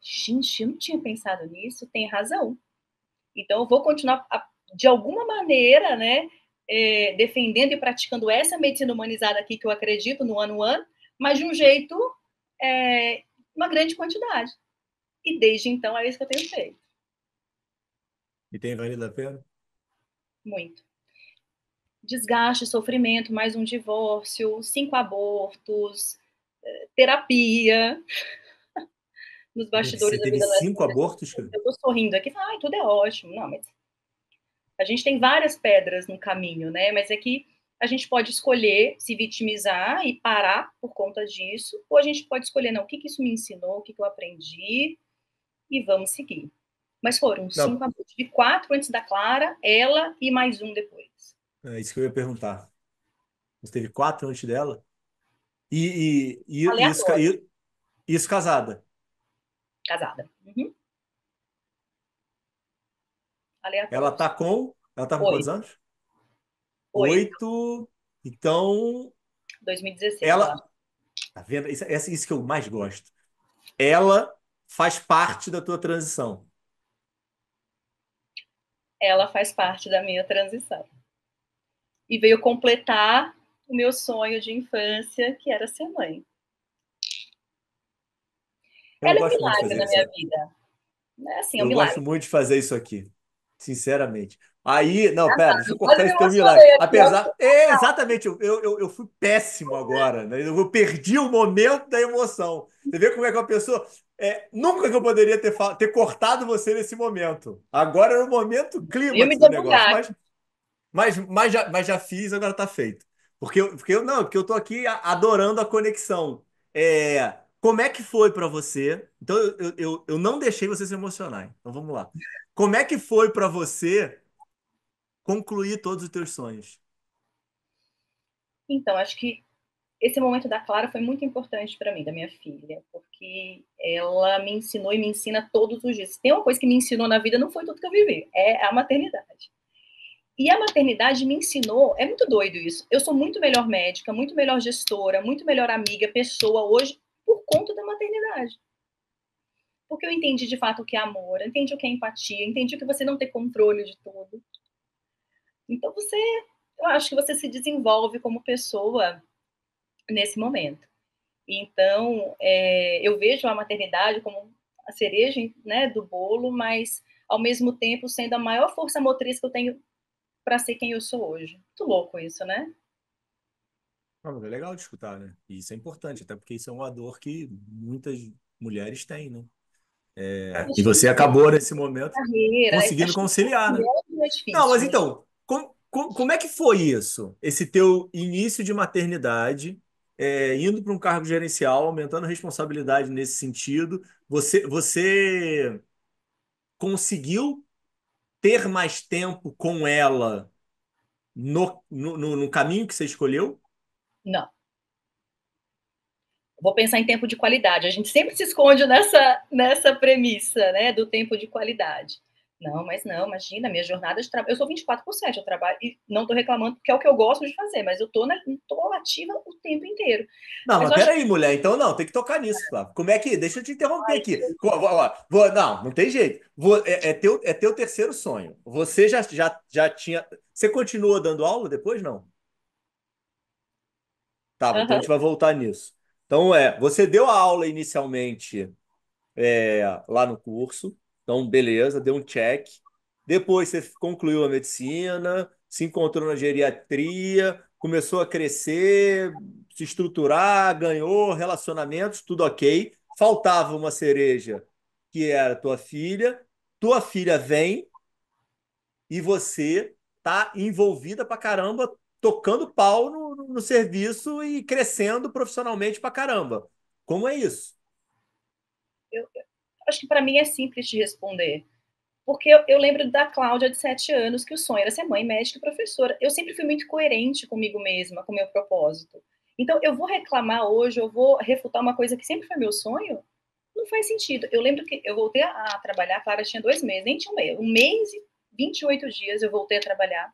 Gente, eu não tinha pensado nisso, tem razão. Então, eu vou continuar, de alguma maneira, né, defendendo e praticando essa medicina humanizada aqui, que eu acredito, no ano, mas de um jeito, uma grande quantidade. E desde então, é isso que eu tenho feito. E tem valido a pena? Muito. Desgaste, sofrimento, mais um divórcio, 5 abortos, terapia, nos bastidores Você da teve vida dessa 5 abortos, cara? eu tô sorrindo aqui, tudo é ótimo. Não, mas a gente tem várias pedras no caminho, né? Mas é que a gente pode escolher se vitimizar e parar por conta disso, ou a gente pode escolher, não, o que isso me ensinou, o que eu aprendi, e vamos seguir. Mas foram 5 Não, abortos, de 4 antes da Clara, ela e mais um depois. é isso que eu ia perguntar. Você teve 4 antes dela? E isso, Aleatório, isso casada? casada. Uhum. Ela Aleatórios. tá com. Ela tá com quantos 8, anos? 8, 8. Então, 2016, ela. ela. Tá vendo? Isso que eu mais gosto. Ela faz parte da tua transição. Ela faz parte da minha transição. E veio completar o meu sonho de infância, que era ser mãe. Eu Ela é um gosto muito de milagre fazer na isso. minha vida. É assim, é um Eu milagre. gosto muito de fazer isso aqui, sinceramente. Aí, não, pera, deixa eu Quase cortar me esse teu milagre. emocionei aqui, ó. Apesar, exatamente, eu fui péssimo agora, né? Eu perdi o momento da emoção. Você vê como é que uma pessoa. Nunca que eu poderia ter cortado você nesse momento. Agora era o momento Eu me clímax do negócio, debugar. mas já fiz, agora tá feito. Porque eu tô aqui adorando a conexão. Como é que foi para você? Então eu não deixei você se emocionar. Então vamos lá. Como é que foi para você concluir todos os teus sonhos? Então, acho que esse momento da Clara foi muito importante para mim, da minha filha, porque ela me ensinou e me ensina todos os dias. Se tem uma coisa que me ensinou na vida, não foi tudo que eu vivi, é a maternidade. E a maternidade me ensinou, é muito doido isso. Eu sou muito melhor médica, muito melhor gestora, muito melhor amiga, pessoa hoje, por conta da maternidade. Porque eu entendi de fato o que é amor, eu entendi o que é empatia, eu entendi que você não tem controle de tudo. Então eu acho que você se desenvolve como pessoa nesse momento. Então, eu vejo a maternidade como a cereja, né, do bolo, mas ao mesmo tempo sendo a maior força motriz que eu tenho para ser quem eu sou hoje. Muito louco isso, né? Não, mas é legal de escutar, né? E isso é importante, até porque isso é uma dor que muitas mulheres têm, né? E Acho que você acabou nesse momento carreira, conseguindo acho que conciliar, né? é Não, mas difícil. então, como é que foi isso? Esse teu início de maternidade, indo para um cargo gerencial, aumentando a responsabilidade nesse sentido, você conseguiu ter mais tempo com ela no caminho que você escolheu? Não. Vou pensar em tempo de qualidade. A gente sempre se esconde nessa premissa, né, do tempo de qualidade. Não, mas não, imagina, minha jornada de trabalho. Eu sou 24%, eu trabalho e não estou reclamando porque é o que eu gosto de fazer, mas eu tô ativa o tempo inteiro. Não, Mas mas eu acho que peraí, mulher. Então, não, tem que tocar nisso, Flávio. Como é que. Deixa eu te interromper aqui. Não, não tem jeito. É teu terceiro sonho. Você já tinha. Você continua dando aula depois, não? Tá, então a uhum. gente vai voltar nisso. Então, você deu a aula inicialmente lá no curso. Então, beleza, deu um check. Depois você concluiu a medicina, se encontrou na geriatria, começou a crescer, se estruturar, ganhou relacionamentos, tudo ok. Faltava uma cereja, que era tua filha. Tua filha vem e você tá envolvida pra caramba, tocando pau no serviço e crescendo profissionalmente pra caramba. Como é isso? Eu acho que para mim é simples de responder. Porque eu lembro da Cláudia de 7 anos, que o sonho era ser mãe, médica e professora. Eu sempre fui muito coerente comigo mesma, com o meu propósito. Então, eu vou reclamar hoje, eu vou refutar uma coisa que sempre foi meu sonho? Não faz sentido. Eu lembro que eu voltei a trabalhar, a Clara tinha 2 meses, nem tinha um mês. 1 mês e 28 dias eu voltei a trabalhar.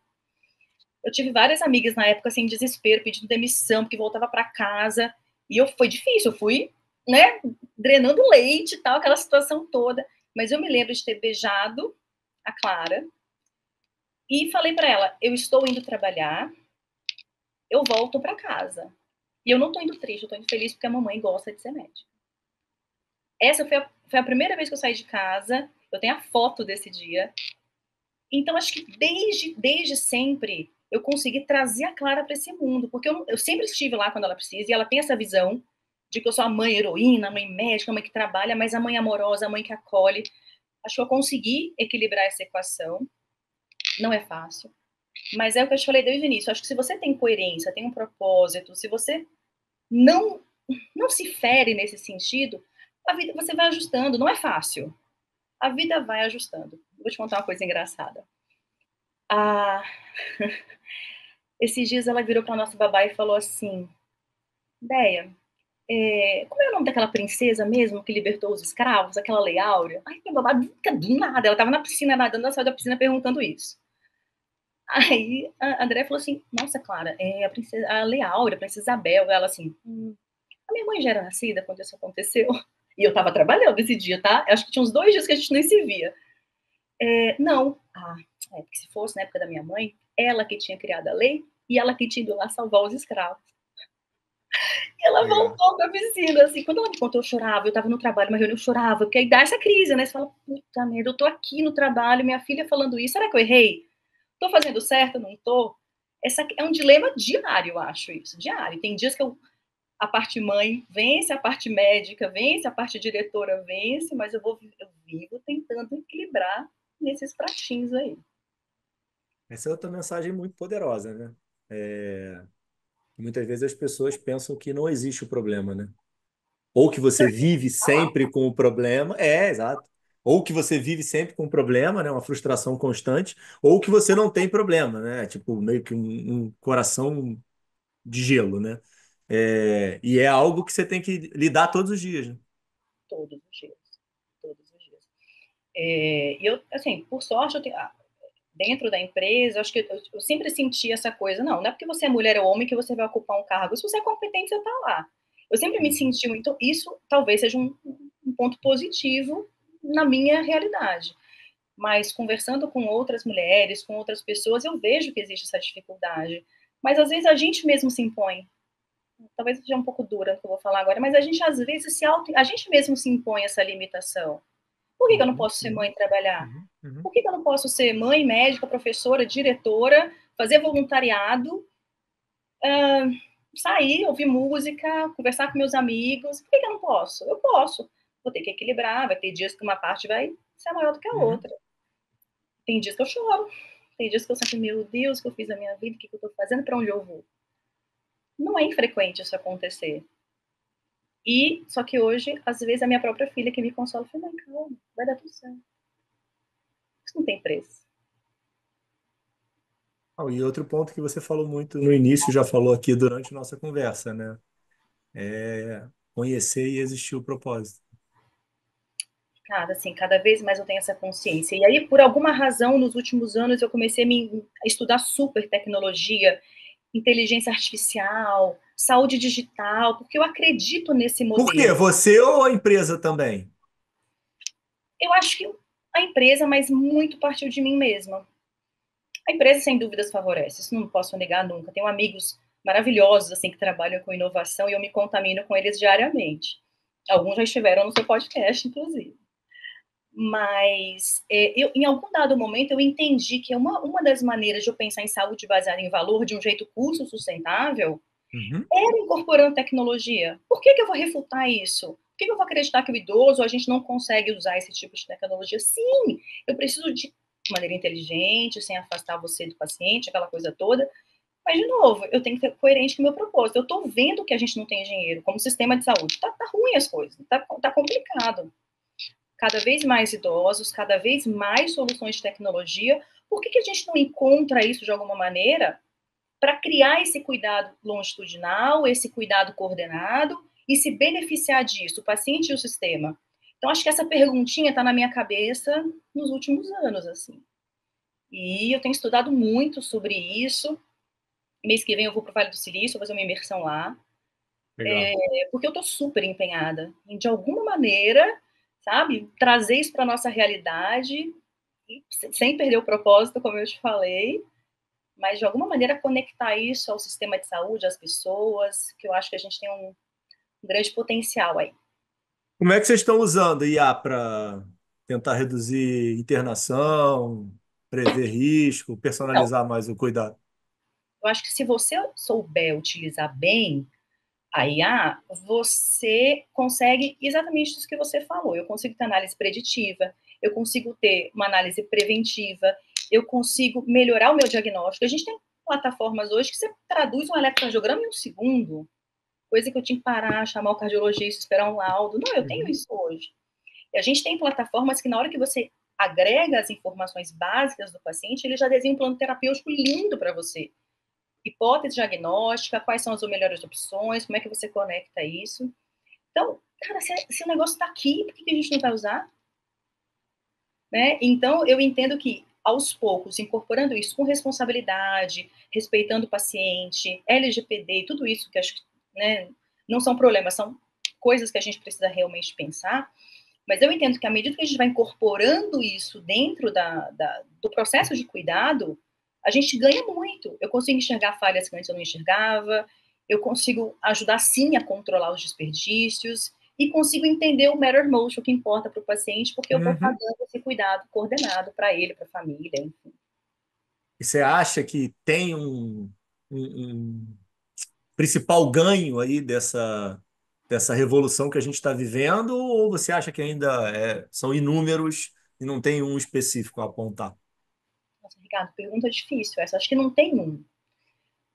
Eu tive várias amigas na época, assim, em desespero, pedindo demissão, porque voltava para casa. E foi difícil, eu fui, né, drenando leite e tal, aquela situação toda. Mas eu me lembro de ter beijado a Clara e falei para ela: eu estou indo trabalhar, eu volto para casa. E eu não estou indo triste, eu estou indo feliz porque a mamãe gosta de ser médica. Essa foi a primeira vez que eu saí de casa, eu tenho a foto desse dia. Então, acho que desde sempre eu consegui trazer a Clara para esse mundo, porque eu sempre estive lá quando ela precisa, e ela tem essa visão de que eu sou a mãe heroína, a mãe médica, a mãe que trabalha, mas a mãe amorosa, a mãe que acolhe. Acho que eu consegui equilibrar essa equação. Não é fácil, mas é o que eu te falei desde o início. Acho que se você tem coerência, tem um propósito, se você não se fere nesse sentido, a vida você vai ajustando. Não é fácil. A vida vai ajustando. Vou te contar uma coisa engraçada. Ah, esses dias ela virou para nossa babá e falou assim: Deia, como é o nome daquela princesa mesmo que libertou os escravos, aquela Lei Áurea? Ai, minha babá do nada, ela estava na piscina nadando, ela saiu da piscina perguntando isso. Aí a André falou assim: nossa, Clara, a Lei Áurea, a princesa Isabel. Ela assim: a minha mãe já era nascida quando isso aconteceu. E eu estava trabalhando esse dia, tá? Eu acho que tinha uns 2 dias que a gente nem se via. Não. Porque se fosse na época da minha mãe, ela que tinha criado a lei e ela que tinha ido lá salvar os escravos. E ela Legal. voltou pra piscina, assim, quando ela me contou, eu chorava, eu tava no trabalho, uma reunião, eu chorava, porque aí dá essa crise, né? Você fala, puta merda, eu tô aqui no trabalho, minha filha falando isso, será que eu errei? Tô fazendo certo, não tô? Essa é um dilema diário, eu acho isso, diário. Tem dias que a parte mãe vence, a parte médica vence, a parte diretora vence, mas eu vivo tentando equilibrar nesses pratinhos aí. Essa é outra mensagem muito poderosa, né? Muitas vezes as pessoas pensam que não existe o problema, né? Ou que você vive sempre com o problema, exato. Ou que você vive sempre com o problema, né? Uma frustração constante, ou que você não tem problema, né? Tipo, meio que um coração de gelo, né? E é algo que você tem que lidar todos os dias, né? Todos os dias. Todos os dias. E eu, assim, por sorte, dentro da empresa, acho que eu sempre senti essa coisa, não é porque você é mulher ou homem que você vai ocupar um cargo, se você é competente, você está lá. Eu sempre me senti muito, isso talvez seja um ponto positivo na minha realidade, mas conversando com outras mulheres, com outras pessoas, eu vejo que existe essa dificuldade, mas às vezes a gente mesmo se impõe, talvez seja um pouco dura o que eu vou falar agora, mas a gente às vezes a gente mesmo se impõe essa limitação. Por que eu não Uhum, posso ser mãe uhum, e trabalhar? uhum, uhum. Por que eu não posso ser mãe, médica, professora, diretora, fazer voluntariado, sair, ouvir música, conversar com meus amigos? Por que eu não posso? Eu posso. Vou ter que equilibrar, vai ter dias que uma parte vai ser maior do que a Uhum. outra. Tem dias que eu choro, tem dias que eu sinto, meu Deus, o que eu fiz na minha vida, o que eu estou fazendo, para onde eu vou? Não é infrequente isso acontecer. E, só que hoje, às vezes, a minha própria filha que me consola, fala, mãe, calma, vai dar tudo certo. Isso não tem preço. E outro ponto que você falou muito no início, já falou aqui durante nossa conversa, né? É conhecer e existir o propósito. Cara, assim, cada vez mais eu tenho essa consciência. E aí, por alguma razão, nos últimos anos, eu comecei a estudar super tecnologia, inteligência artificial, saúde digital, porque eu acredito nesse Por quê? modelo. Você ou a empresa também? Eu acho que a empresa, mas muito partiu de mim mesma. A empresa, sem dúvidas, favorece, isso não posso negar nunca. Tenho amigos maravilhosos, assim, que trabalham com inovação e eu me contamino com eles diariamente. Alguns já estiveram no seu podcast, inclusive. Mas em algum dado momento eu entendi que uma das maneiras de eu pensar em saúde baseada em valor de um jeito custo sustentável Uhum. era incorporando tecnologia. Por que eu vou refutar isso? Por que eu vou acreditar que o idoso a gente não consegue usar esse tipo de tecnologia? Sim, eu preciso de maneira inteligente, sem afastar você do paciente, aquela coisa toda. Mas, de novo, eu tenho que ser coerente com o meu propósito. Eu estou vendo que a gente não tem dinheiro como sistema de saúde. Tá ruim as coisas, tá complicado. Cada vez mais idosos, cada vez mais soluções de tecnologia. Por que a gente não encontra isso de alguma maneira para criar esse cuidado longitudinal, esse cuidado coordenado e se beneficiar disso, o paciente e o sistema. Então, acho que essa perguntinha está na minha cabeça nos últimos anos, assim. E eu tenho estudado muito sobre isso. Mês que vem eu vou para o Vale do Silício, vou fazer uma imersão lá. Legal. Porque eu estou super empenhada em, de alguma maneira, sabe, trazer isso para a nossa realidade, sem perder o propósito, como eu te falei, mas de alguma maneira conectar isso ao sistema de saúde, às pessoas, que eu acho que a gente tem um grande potencial aí. Como é que vocês estão usando IA para tentar reduzir internação, prever risco, Então, personalizar mais o cuidado? eu acho que se você souber utilizar bem a IA, você consegue exatamente isso que você falou. Eu consigo ter análise preditiva, eu consigo ter uma análise preventiva, eu consigo melhorar o meu diagnóstico. A gente tem plataformas hoje que você traduz um eletrocardiograma em um segundo, coisa que eu tinha que parar, chamar o cardiologista, esperar um laudo. Não, eu tenho Uhum. isso hoje. E a gente tem plataformas que, na hora que você agrega as informações básicas do paciente, ele já desenha um plano terapêutico lindo para você. Hipótese diagnóstica, quais são as melhores opções, como é que você conecta isso. Então, cara, se o negócio está aqui, por que a gente não vai usar? Né? Então, eu entendo que, aos poucos, incorporando isso com responsabilidade, respeitando o paciente, LGPD, tudo isso que acho que, né, não são problemas, são coisas que a gente precisa realmente pensar. Mas eu entendo que, à medida que a gente vai incorporando isso dentro do processo de cuidado, a gente ganha muito. Eu consigo enxergar falhas que antes eu não enxergava, eu consigo ajudar, sim, a controlar os desperdícios, e consigo entender o matter most, o que importa para o paciente, porque eu vou estar Uhum. dando esse cuidado coordenado para ele, para a família, enfim. E você acha que tem um principal ganho aí dessa revolução que a gente está vivendo, ou você acha que ainda são inúmeros e não tem um específico a apontar? Nossa, Ricardo, pergunta difícil essa. Acho que não tem um.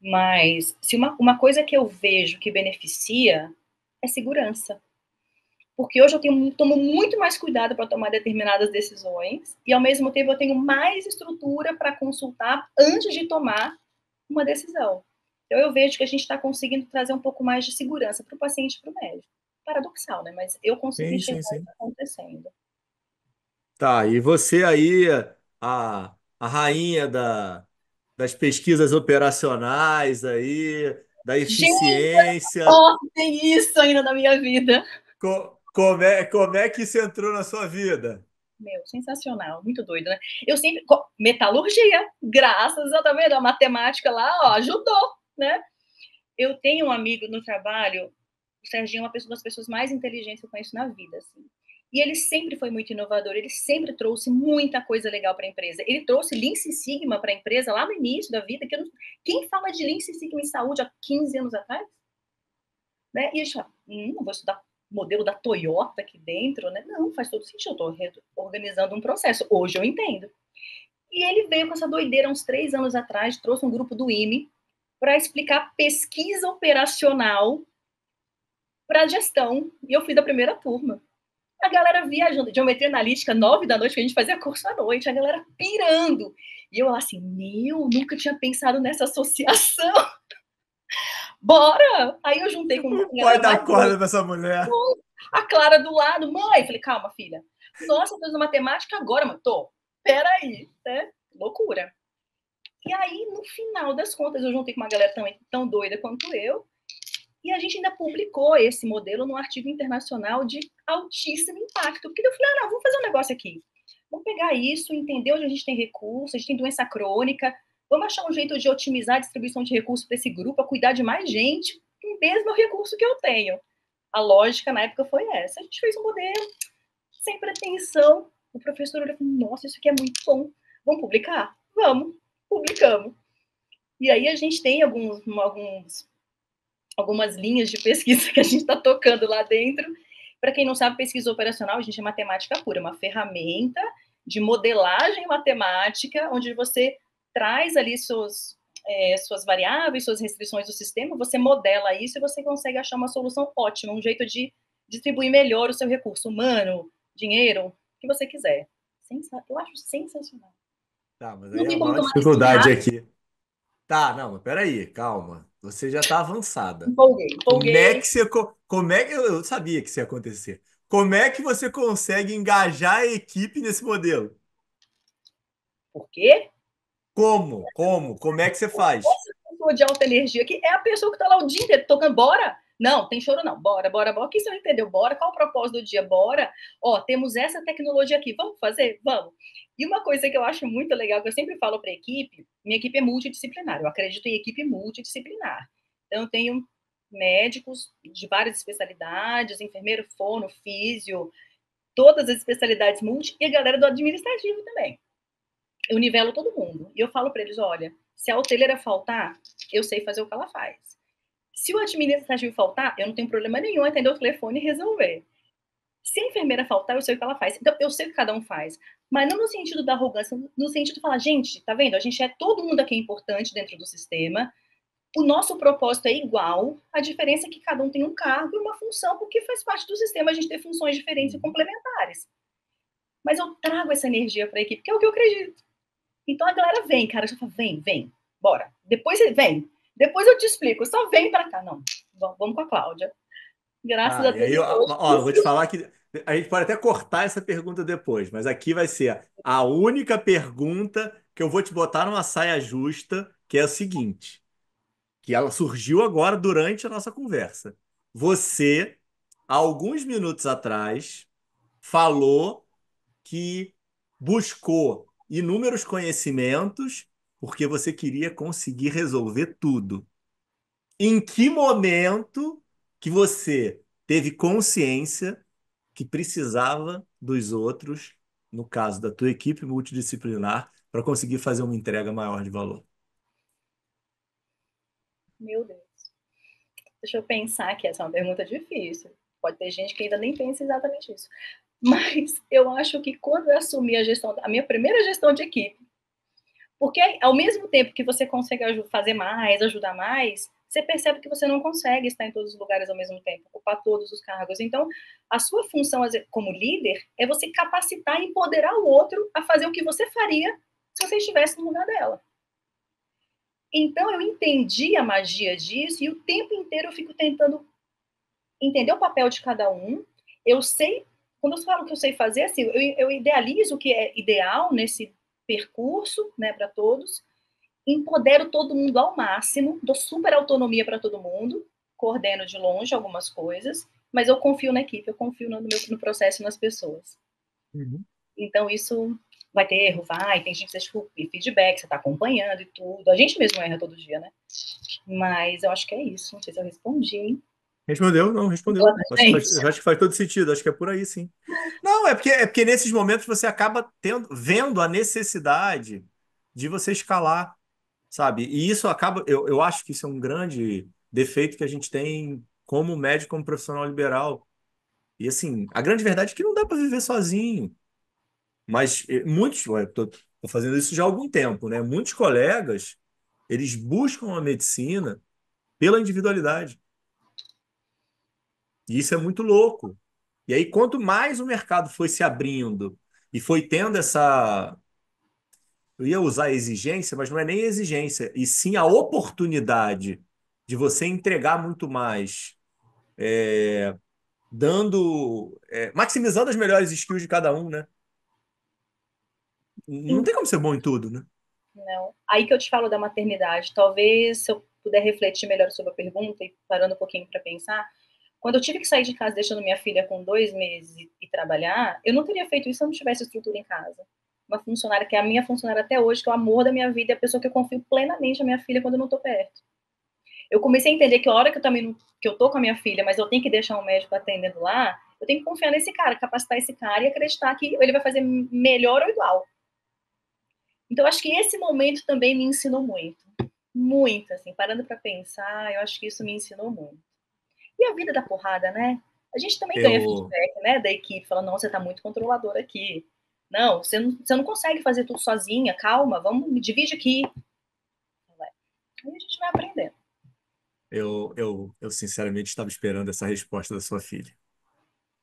Mas se uma coisa que eu vejo que beneficia é segurança. Porque hoje tomo muito mais cuidado para tomar determinadas decisões e, ao mesmo tempo, eu tenho mais estrutura para consultar antes de tomar uma decisão. Então, eu vejo que a gente está conseguindo trazer um pouco mais de segurança para o paciente e para o médico. Paradoxal, né? Mas eu consigo Sim, sim, enxergar sim. isso acontecendo. Tá, e você aí, a rainha das pesquisas operacionais aí, da Gente, eficiência, oh, tem isso ainda na minha vida. como é que isso entrou na sua vida? Meu, sensacional, muito doido, né? Eu sempre. Metalurgia, graças a, tá vendo? A matemática lá, ó, ajudou, né? Eu tenho um amigo no trabalho, o Serginho é uma das pessoas mais inteligentes que eu conheço na vida, assim. E ele sempre foi muito inovador, ele sempre trouxe muita coisa legal para a empresa. Ele trouxe Lean Six Sigma para a empresa lá no início da vida, que quem fala de Lean Six Sigma em saúde há 15 anos atrás? Né? E a gente fala, não vou estudar modelo da Toyota aqui dentro, né? Não, faz todo sentido, eu estou organizando um processo. Hoje eu entendo. E ele veio com essa doideira uns 3 anos atrás, trouxe um grupo do IME para explicar pesquisa operacional para gestão. E eu fui da primeira turma. A galera viajando, geometria analítica, 9 da noite, que a gente fazia curso à noite, a galera pirando. E eu assim, nunca tinha pensado nessa associação. Bora! Aí eu juntei com O a pai galera da mais corda doida. dessa mulher. A Clara do lado, mãe, falei, calma, filha. Nossa, fazendo matemática agora, mãe. Tô. Peraí, né? Loucura. E aí, no final das contas, eu juntei com uma galera também tão doida quanto eu, e a gente ainda publicou esse modelo num artigo internacional de altíssimo impacto. Porque eu falei, não, vamos fazer um negócio aqui. Vamos pegar isso, entender onde a gente tem recursos, a gente tem doença crônica, vamos achar um jeito de otimizar a distribuição de recursos para esse grupo, para cuidar de mais gente, com o mesmo recurso que eu tenho. A lógica na época foi essa. A gente fez um modelo sem pretensão. O professor olhou e falou, nossa, isso aqui é muito bom. Vamos publicar? Vamos. Publicamos. E aí a gente tem algumas linhas de pesquisa que a gente está tocando lá dentro. Para quem não sabe, pesquisa operacional, a gente é matemática pura, uma ferramenta de modelagem matemática, onde você traz ali suas variáveis, suas restrições do sistema, você modela isso e você consegue achar uma solução ótima, um jeito de distribuir melhor o seu recurso humano, dinheiro, o que você quiser. Eu acho sensacional. Tá, mas Não aí tem a como maior tomar decisão dificuldade rápida. aqui. Tá, não, mas peraí, calma. Você já está avançada. Empolguei, Como é empolguei. que você. Como é que. Eu sabia que isso ia acontecer. Como é que você consegue engajar a equipe nesse modelo? Por quê? Como? Como? Como é que você faz? Essa pessoa de alta energia que é a pessoa que está lá o dia inteiro tocando, bora. Não, tem choro não. Bora, bora, bora. O que você não entendeu? Bora. Qual o propósito do dia? Bora. Ó, temos essa tecnologia aqui. Vamos fazer? Vamos. E uma coisa que eu acho muito legal, que eu sempre falo para a equipe, minha equipe é multidisciplinar. Eu acredito em equipe multidisciplinar. Então, eu tenho médicos de várias especialidades, enfermeiro, fono, físio, todas as especialidades multi, e a galera do administrativo também. Eu nivelo todo mundo. E eu falo para eles: olha, se a hoteleira faltar, eu sei fazer o que ela faz. Se o administrativo faltar, eu não tenho problema nenhum em atender o telefone e resolver. Se a enfermeira faltar, eu sei o que ela faz. Então, eu sei o que cada um faz. Mas não no sentido da arrogância, no sentido de falar, gente, tá vendo? A gente é todo mundo aqui importante dentro do sistema. O nosso propósito é igual. A diferença é que cada um tem um cargo e uma função, porque faz parte do sistema a gente ter funções diferentes e complementares. Mas eu trago essa energia para a equipe, que é o que eu acredito. Então a galera vem, cara, já fala, vem, vem, bora. Depois você vem. Depois eu te explico, só vem pra cá. Não, vamos com a Cláudia. Graças Ah, a e Deus, aí, até hoje. ó, eu vou te falar que a gente pode até cortar essa pergunta depois, mas aqui vai ser a única pergunta que eu vou te botar numa saia justa, que é o seguinte, que ela surgiu agora durante a nossa conversa. Você, há alguns minutos atrás, falou que buscou inúmeros conhecimentos porque você queria conseguir resolver tudo. Em que momento que você teve consciência que precisava dos outros, no caso da tua equipe multidisciplinar, para conseguir fazer uma entrega maior de valor? Meu Deus. Deixa eu pensar que essa é uma pergunta difícil. Pode ter gente que ainda nem pensa exatamente isso. Mas eu acho que quando eu assumi a gestão, a minha primeira gestão de equipe, porque ao mesmo tempo que você consegue fazer mais, ajudar mais, você percebe que você não consegue estar em todos os lugares ao mesmo tempo, ocupar todos os cargos. Então, a sua função como líder é você capacitar e empoderar o outro a fazer o que você faria se você estivesse no lugar dela. Então, eu entendi a magia disso e o tempo inteiro eu fico tentando entender o papel de cada um. Eu sei, quando eu falo que eu sei fazer, assim, eu idealizo o que é ideal nesse percurso, né, para todos, empodero todo mundo ao máximo, dou super autonomia para todo mundo, coordeno de longe algumas coisas, mas eu confio na equipe, eu confio no processo e nas pessoas. Uhum. Então, isso vai ter erro, vai, tem gente que precisa de feedback, você está acompanhando e tudo. A gente mesmo erra todo dia, né? Mas eu acho que é isso. Não sei se eu respondi, hein? Respondeu? Não, respondeu. Acho que Gente, faz, acho que faz todo sentido. Acho que é por aí, sim. Não, é porque nesses momentos você acaba vendo a necessidade de você escalar, sabe? E isso acaba. Eu acho que isso é um grande defeito que a gente tem como médico, como profissional liberal. E assim, a grande verdade é que não dá para viver sozinho. Mas muitos, ué, tô fazendo isso já há algum tempo, né? Muitos colegas, eles buscam a medicina pela individualidade. E isso é muito louco. E aí, quanto mais o mercado foi se abrindo e foi tendo essa. Eu ia usar exigência, mas não é nem exigência, e sim a oportunidade de você entregar muito mais, maximizando as melhores skills de cada um, né? Não tem como ser bom em tudo, né? não. Aí que eu te falo da maternidade. Talvez, se eu puder refletir melhor sobre a pergunta e parando um pouquinho para pensar, quando eu tive que sair de casa deixando minha filha com 2 meses e trabalhar, eu não teria feito isso se eu não tivesse estrutura em casa. Uma funcionária que é a minha funcionária até hoje, que é o amor da minha vida, é a pessoa que eu confio plenamente na minha filha quando eu não estou perto. Eu comecei a entender que a hora que eu também não, que eu tô com a minha filha, mas eu tenho que deixar um médico atendendo lá, eu tenho que confiar nesse cara, capacitar esse cara e acreditar que ele vai fazer melhor ou igual. Então, acho que esse momento também me ensinou muito. Muito, assim, parando para pensar, eu acho que isso me ensinou muito. E a vida da porrada, né? A gente também ganha Eu, feedback, né, da equipe, falando, não, você tá muito controlador aqui. Não, você não consegue fazer tudo sozinha, calma, vamos, me divide aqui. Aí a gente vai aprendendo. eu sinceramente estava esperando essa resposta da sua filha.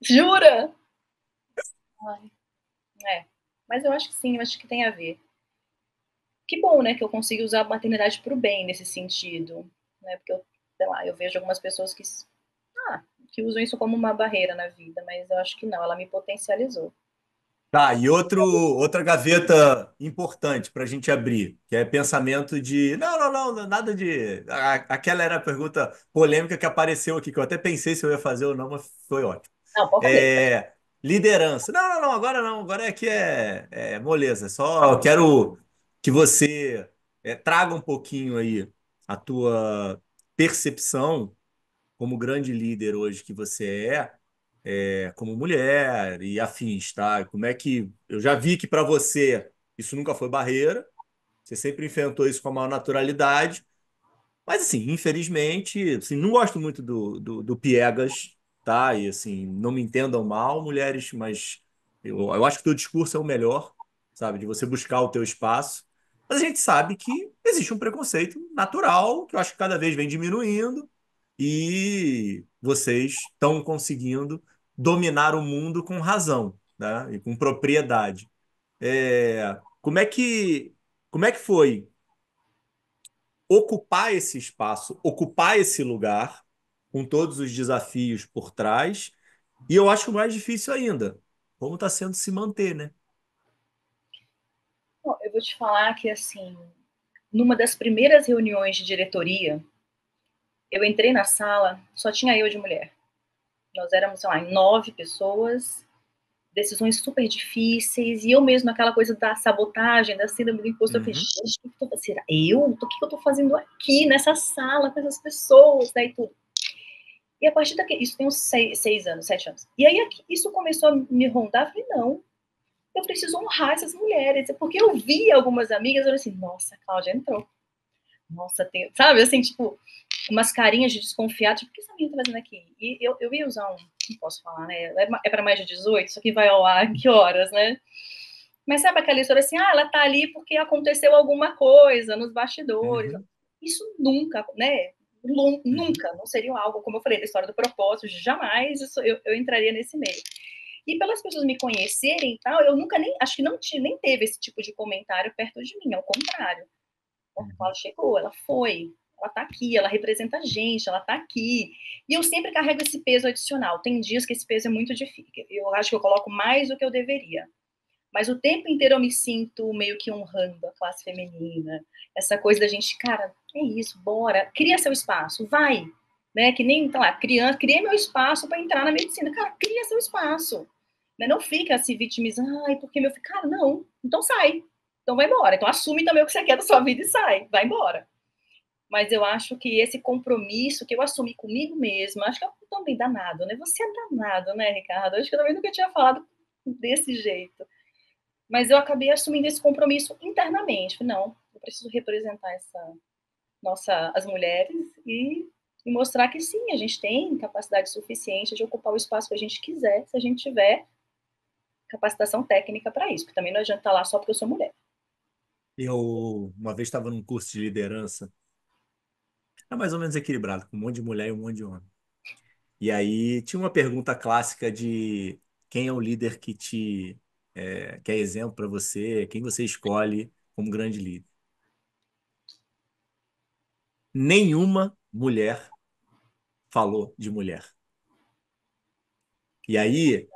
Jura? Ai, é. Mas eu acho que sim, eu acho que tem a ver. que bom, né, que eu consigo usar a maternidade para o bem nesse sentido, né, porque eu, sei lá, eu vejo algumas pessoas ah, que usam isso como uma barreira na vida, mas eu acho que não, ela me potencializou. Tá, e outra gaveta importante para a gente abrir, que é pensamento de. Não, não, não, nada de. Aquela era a pergunta polêmica que apareceu aqui, que eu até pensei se eu ia fazer ou não, mas foi ótimo. Não, pode fazer. É, liderança. Não, não, não, agora aqui é moleza. Só quero que você traga um pouquinho aí a tua percepção como grande líder hoje que você como mulher e afins, tá? Como é que eu já vi que para você isso nunca foi barreira, você sempre enfrentou isso com a maior naturalidade, mas assim, infelizmente, assim, não gosto muito do piegas, tá? E assim, não me entendam mal, mulheres, mas eu acho que o teu discurso é o melhor, sabe? De você buscar o teu espaço. Mas a gente sabe que existe um preconceito natural, que eu acho que cada vez vem diminuindo, e vocês estão conseguindo dominar o mundo com razão, né? E com propriedade. Como é que foi ocupar esse espaço, ocupar esse lugar, com todos os desafios por trás? E eu acho mais difícil ainda, como está sendo se manter, né? Bom, eu vou te falar que, assim, numa das primeiras reuniões de diretoria, eu entrei na sala, só tinha eu de mulher. Nós éramos, sei lá, 9 pessoas, decisões super difíceis, e eu mesmo, aquela coisa da sabotagem, da síndrome do impostor, eu falei, Uhum, gente, o que eu tô, será eu? O que eu tô fazendo aqui, nessa sala, com essas pessoas, daí tudo. E a partir daqui, isso tem uns 6 anos, 7 anos. E aí isso começou a me rondar, eu falei, não, eu preciso honrar essas mulheres, porque eu vi algumas amigas, eu falei assim, nossa, a Cláudia entrou. Nossa, tem, sabe, assim, tipo, umas carinhas de desconfiado, tipo, o que essa menina tá fazendo aqui? E eu ia usar não posso falar, né? É para mais de 18, isso aqui vai ao ar, que horas, né? Mas sabe aquela história assim, ela tá ali porque aconteceu alguma coisa nos bastidores. uhum, Isso nunca, né? uhum. Nunca, não seria algo, como eu falei, da história do propósito, jamais isso, eu entraria nesse meio. E pelas pessoas me conhecerem e tal, eu nunca nem, acho que nem teve esse tipo de comentário perto de mim, ao contrário. Ela chegou, ela foi, ela tá aqui, ela representa a gente, ela tá aqui. E eu sempre carrego esse peso adicional. Tem dias que esse peso é muito difícil. Eu acho que eu coloco mais do que eu deveria. Mas o tempo inteiro eu me sinto meio que honrando a classe feminina. Essa coisa da gente, cara, é isso, bora, cria seu espaço, vai. Né? Que nem, tá lá, criança, criei meu espaço para entrar na medicina. Cara, cria seu espaço. Né? Não fica se vitimizando, ai, porque meu filho. Cara, não, então sai. Então vai embora. Então assume também o que você quer da sua vida e sai, vai embora. Mas eu acho que esse compromisso que eu assumi comigo mesma, acho que eu também danado, né? Você é danado, né, Ricardo? Acho que eu também nunca tinha falado desse jeito. Mas eu acabei assumindo esse compromisso internamente. Não, eu preciso representar as mulheres e mostrar que sim, a gente tem capacidade suficiente de ocupar o espaço que a gente quiser, se a gente tiver capacitação técnica para isso. Porque também não adianta estar lá só porque eu sou mulher. Eu uma vez estava num curso de liderança, era mais ou menos equilibrado, com um monte de mulher e um monte de homem. E aí tinha uma pergunta clássica de quem é o líder que é exemplo para você, quem você escolhe como grande líder. Nenhuma mulher falou de mulher. E aí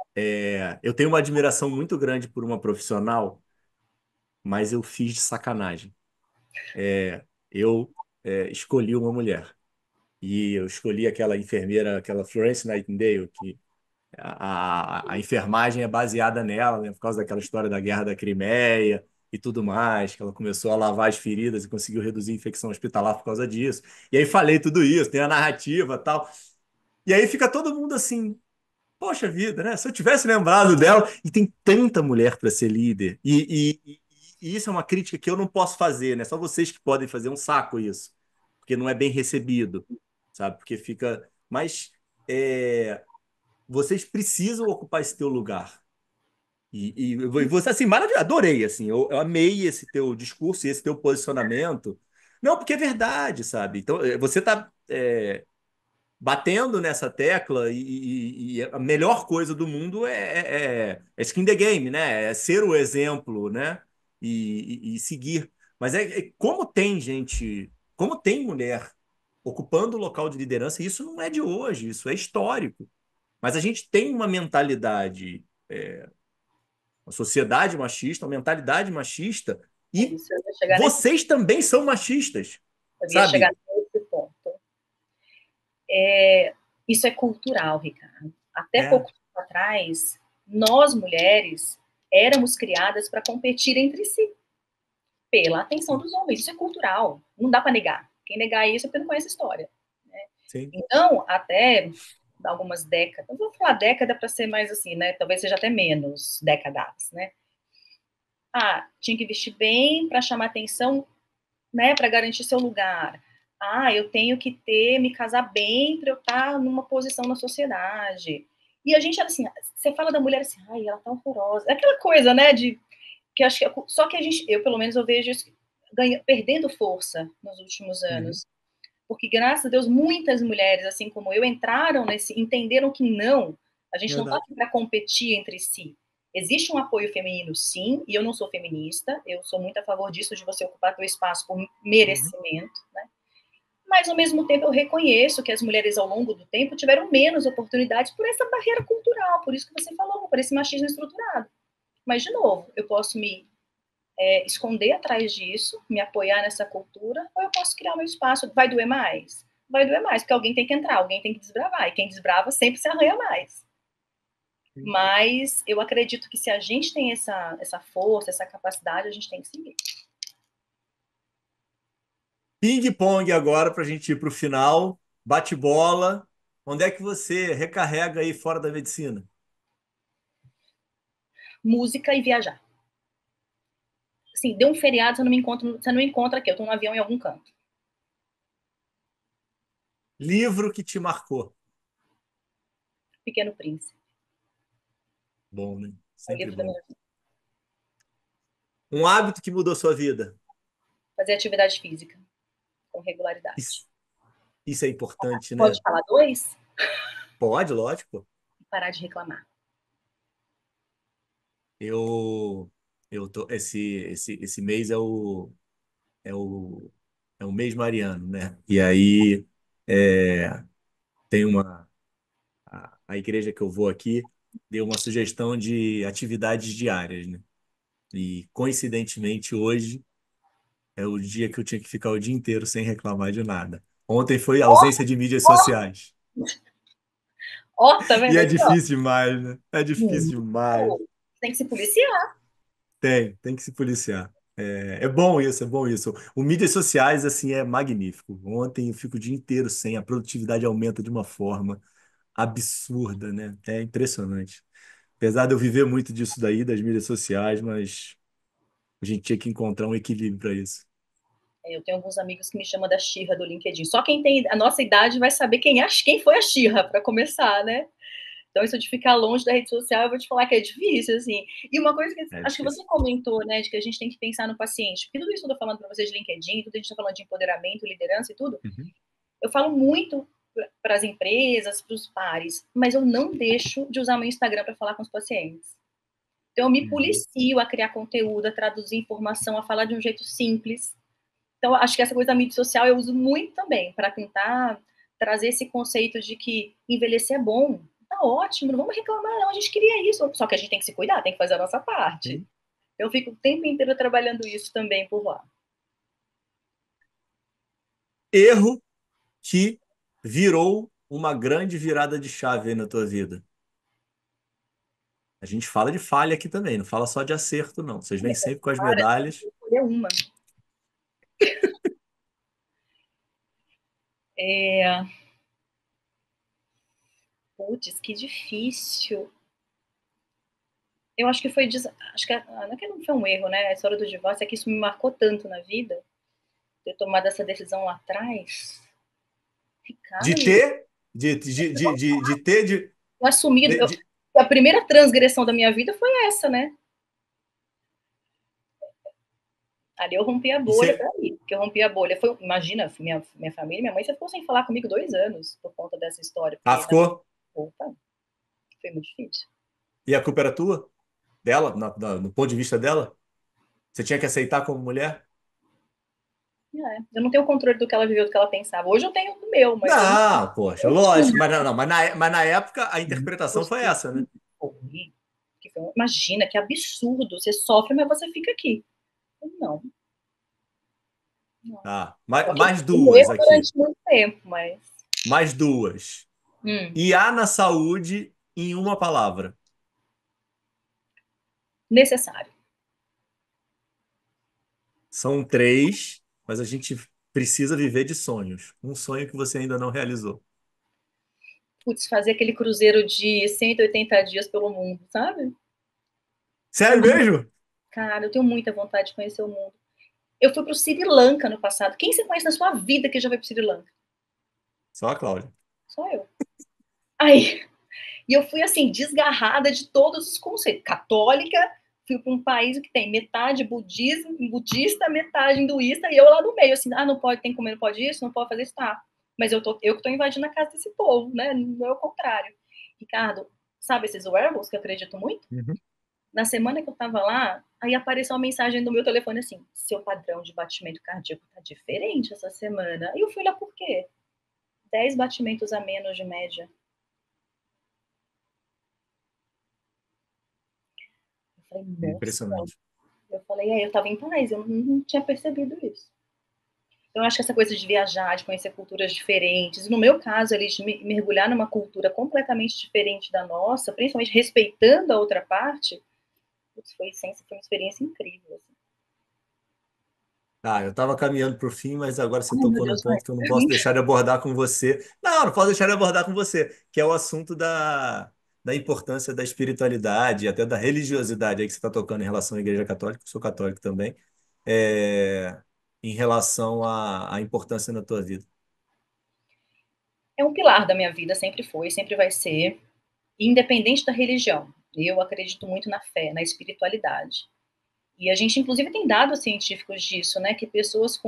eu tenho uma admiração muito grande por uma profissional, mas eu fiz de sacanagem. Eu escolhi uma mulher. E eu escolhi aquela enfermeira, aquela Florence Nightingale, que a enfermagem é baseada nela, né, por causa daquela história da Guerra da Crimeia e tudo mais, que ela começou a lavar as feridas e conseguiu reduzir a infecção hospitalar por causa disso. E aí falei tudo isso, tem a narrativa e tal. E aí fica todo mundo assim, poxa vida, né? Se eu tivesse lembrado dela, e tem tanta mulher para ser líder, e isso é uma crítica que eu não posso fazer, né? Só vocês que podem fazer um saco isso, porque não é bem recebido, sabe? Porque fica. Mas vocês precisam ocupar esse teu lugar. E você, assim, maravilhoso, adorei, assim, eu amei esse teu discurso e esse teu posicionamento. Não, porque é verdade, sabe? Então, você está batendo nessa tecla e a melhor coisa do mundo é skin the game, né? É ser o exemplo, né? E seguir. Mas como tem gente, como tem mulher ocupando o local de liderança, e isso não é de hoje, isso é histórico. Mas a gente tem uma mentalidade, uma sociedade machista, uma mentalidade machista, É e isso, eu ia chegar nesse, vocês também são machistas, eu ia chegar sabe? nesse ponto. Isso é cultural, Ricardo. Até É. pouco tempo atrás, nós mulheres éramos criadas para competir entre si, pela atenção Sim, dos homens. Isso é cultural, não dá para negar. Quem negar isso é porque não conhece a história. Né? sim. Então, até algumas décadas, não vou falar década para ser mais assim, né? Talvez seja até menos décadas, né? Ah, tinha que vestir bem para chamar atenção, né? Para garantir seu lugar. Ah, eu tenho que me casar bem para eu estar numa posição na sociedade. E a gente, assim, você fala da mulher assim, ai, ela tá horrorosa. É aquela coisa, né, de que acho que só que a gente, eu pelo menos eu vejo isso perdendo força nos últimos Uhum. anos, porque graças a Deus muitas mulheres, assim como eu, entraram entenderam que não, a gente não está Verdade. aqui para competir entre si. Existe um apoio feminino, sim, e eu não sou feminista, eu sou muito a favor disso, de você ocupar seu espaço por Uhum. merecimento, né? Mas, ao mesmo tempo, eu reconheço que as mulheres, ao longo do tempo, tiveram menos oportunidades por essa barreira cultural, por isso que você falou, por esse machismo estruturado. Mas, de novo, eu posso me esconder atrás disso, me apoiar nessa cultura, ou eu posso criar meu espaço. Vai doer mais? Vai doer mais, porque alguém tem que entrar, alguém tem que desbravar, e quem desbrava sempre se arranha mais. Mas eu acredito que se a gente tem essa força, essa capacidade, a gente tem que seguir. Ping-pong agora para a gente ir para o final. Bate-bola. Onde é que você recarrega aí fora da medicina? Música e viajar. Assim, deu um feriado, você não encontra aqui, eu estou no avião em algum canto. Livro que te marcou. Pequeno Príncipe, Bom, né? é o Sempre livro da bom. minha vida. Um hábito que mudou sua vida. Fazer atividade física com regularidade. Isso, isso é importante, Pode né? falar dois? Pode, lógico. E parar de reclamar. Eu, esse mês é o, é o mês mariano, né? E aí tem a igreja que eu vou aqui deu uma sugestão de atividades diárias, né? E coincidentemente hoje é o dia que eu tinha que ficar o dia inteiro sem reclamar de nada. Ontem foi ausência de mídias sociais. Ó, tá E vendo é aqui, ó? difícil demais, né? É difícil demais. Tem que se policiar. Tem que se policiar. É bom isso, é bom isso. O mídias sociais, assim, é magnífico. Ontem eu fico o dia inteiro sem, a produtividade aumenta de uma forma absurda, né? É impressionante. Apesar de eu viver muito disso daí, das mídias sociais, mas a gente tinha que encontrar um equilíbrio para isso. Eu tenho alguns amigos que me chamam da Xirra do LinkedIn. Só quem tem a nossa idade vai saber quem foi a Xirra, para começar, né? Então, isso de ficar longe da rede social, eu vou te falar que é difícil, assim. E uma coisa que É acho que você difícil. comentou, né, de que a gente tem que pensar no paciente. Porque tudo isso que eu tô falando para vocês de LinkedIn, tudo que a gente está falando de empoderamento, liderança e tudo, Uhum, eu falo muito para as empresas, para os pares, mas eu não deixo de usar meu Instagram para falar com os pacientes. Então, eu me uhum. policio a criar conteúdo, a traduzir informação, a falar de um jeito simples. Então, acho que essa coisa da mídia social eu uso muito também para tentar trazer esse conceito de que envelhecer é bom. Tá ótimo, não vamos reclamar, não. A gente queria isso. Só que a gente tem que se cuidar, tem que fazer a nossa parte. Sim. Eu fico o tempo inteiro trabalhando isso também por lá. Erro que virou uma grande virada de chave aí na tua vida. A gente fala de falha aqui também, não fala só de acerto, não. Vocês vêm sempre com as Várias, medalhas. escolher uma. É, putz, que difícil. Eu acho que foi. Acho que não é que não foi um erro, né? A história do divórcio é que isso me marcou tanto na vida. Ter tomado essa decisão lá atrás. De Ricardo, ter, de ter, eu assumi. de, de- A primeira transgressão da minha vida foi essa, né? Ali eu rompi a e bolha ser, para mim, porque eu rompi a bolha. Foi, imagina, minha família, minha mãe, você ficou sem falar comigo 2 anos por conta dessa história, ah, porque ficou? opa, foi muito difícil. E a culpa era tua? Dela? No ponto de vista dela? Você tinha que aceitar como mulher? Eu não tenho o controle do que ela viveu, do que ela pensava. Hoje eu tenho do meu, mas eu não Não, poxa, lógico. Mas, não, mas na época a interpretação foi gostei. essa, né? Imagina, que absurdo. Você sofre, mas você fica aqui. Não, não. Tá. Ok, Mais um duas erro aqui. durante muito tempo, mas Mais duas. hum, IA na saúde em uma palavra. necessário. São três, mas a gente precisa viver de sonhos. Um sonho que você ainda não realizou. Putz, fazer aquele cruzeiro de 180 dias pelo mundo, sabe? Sério mesmo? Cara, eu tenho muita vontade de conhecer o mundo. Eu fui para o Sri Lanka no passado. Quem você conhece na sua vida que já foi para o Sri Lanka? Só a Cláudia. Só eu. Aí, e eu fui assim, desgarrada de todos os conceitos. Católica, fui para um país que tem metade budista, metade hinduísta, e eu lá no meio, assim, não pode, tem que comer, não pode isso, não pode fazer isso, tá. Mas eu que tô invadindo a casa desse povo, né? Não é o contrário. Ricardo, sabe esses wearables que eu acredito muito? Uhum. Na semana que eu tava lá, aí apareceu uma mensagem no meu telefone assim: seu padrão de batimento cardíaco tá diferente essa semana. E eu fui lá por quê? 10 batimentos a menos de média. Eu falei, nossa. Impressionante. Eu falei, eu tava em paz, eu não tinha percebido isso. Então, eu acho que essa coisa de viajar, de conhecer culturas diferentes, e no meu caso, ali, de mergulhar numa cultura completamente diferente da nossa, principalmente respeitando a outra parte, foi uma experiência incrível. Assim. Tá, eu estava caminhando para o fim, mas agora você Ai, meu tocou num Deus, vai. ponto que eu não posso deixar de abordar com você. Não, não posso deixar de abordar com você, que é o assunto da importância da espiritualidade, até da religiosidade aí que você está tocando em relação à Igreja Católica, eu sou católico também, em relação à importância na tua vida. É um pilar da minha vida, sempre foi, sempre vai ser, independente da religião. Eu acredito muito na fé, na espiritualidade. E a gente, inclusive, tem dados científicos disso, né? Que pessoas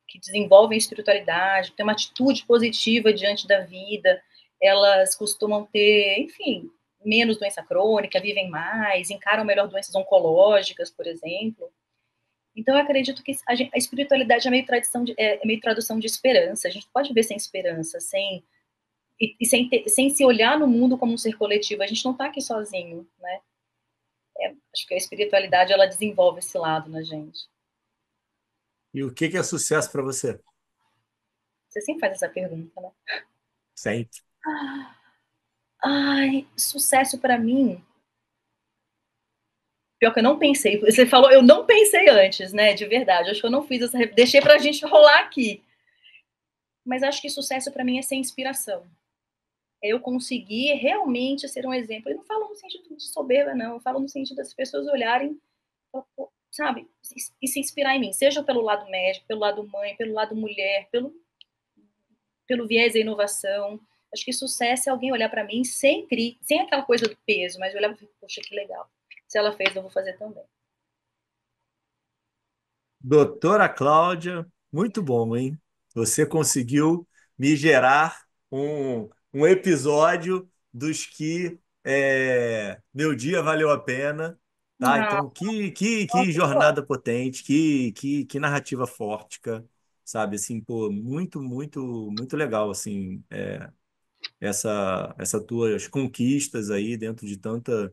que desenvolvem espiritualidade, que têm uma atitude positiva diante da vida, elas costumam ter, enfim, menos doença crônica, vivem mais, encaram melhor doenças oncológicas, por exemplo. Então, eu acredito que a espiritualidade é meio tradução de esperança. A gente pode viver sem esperança, sem se olhar no mundo como um ser coletivo. A gente não está aqui sozinho, né? Acho que a espiritualidade ela desenvolve esse lado na gente. E o que é sucesso para você? Você sempre faz essa pergunta, né? Sempre. Ai, sucesso para mim. Pior que eu não pensei. Você falou, eu não pensei antes, né? De verdade. Acho que eu não fiz essa. Deixei pra gente rolar aqui. Mas acho que sucesso para mim é ser inspiração. É eu conseguir realmente ser um exemplo. Eu não falo no sentido de soberba, não. Eu falo no sentido das pessoas olharem, sabe? E se inspirar em mim. Seja pelo lado médico, pelo lado mãe, pelo lado mulher, pelo viés da inovação. Acho que sucesso é alguém olhar para mim sem aquela coisa do peso, mas olhar e falar, poxa, que legal. Se ela fez, eu vou fazer também. Doutora Cláudia, muito bom, hein? Você conseguiu me gerar um episódio dos que meu dia valeu a pena, tá? Ah, Então, que nossa, que ótimo. jornada potente, que narrativa forte, sabe? Assim, pô, muito, muito, muito legal, assim, essa tuas conquistas aí dentro de tanta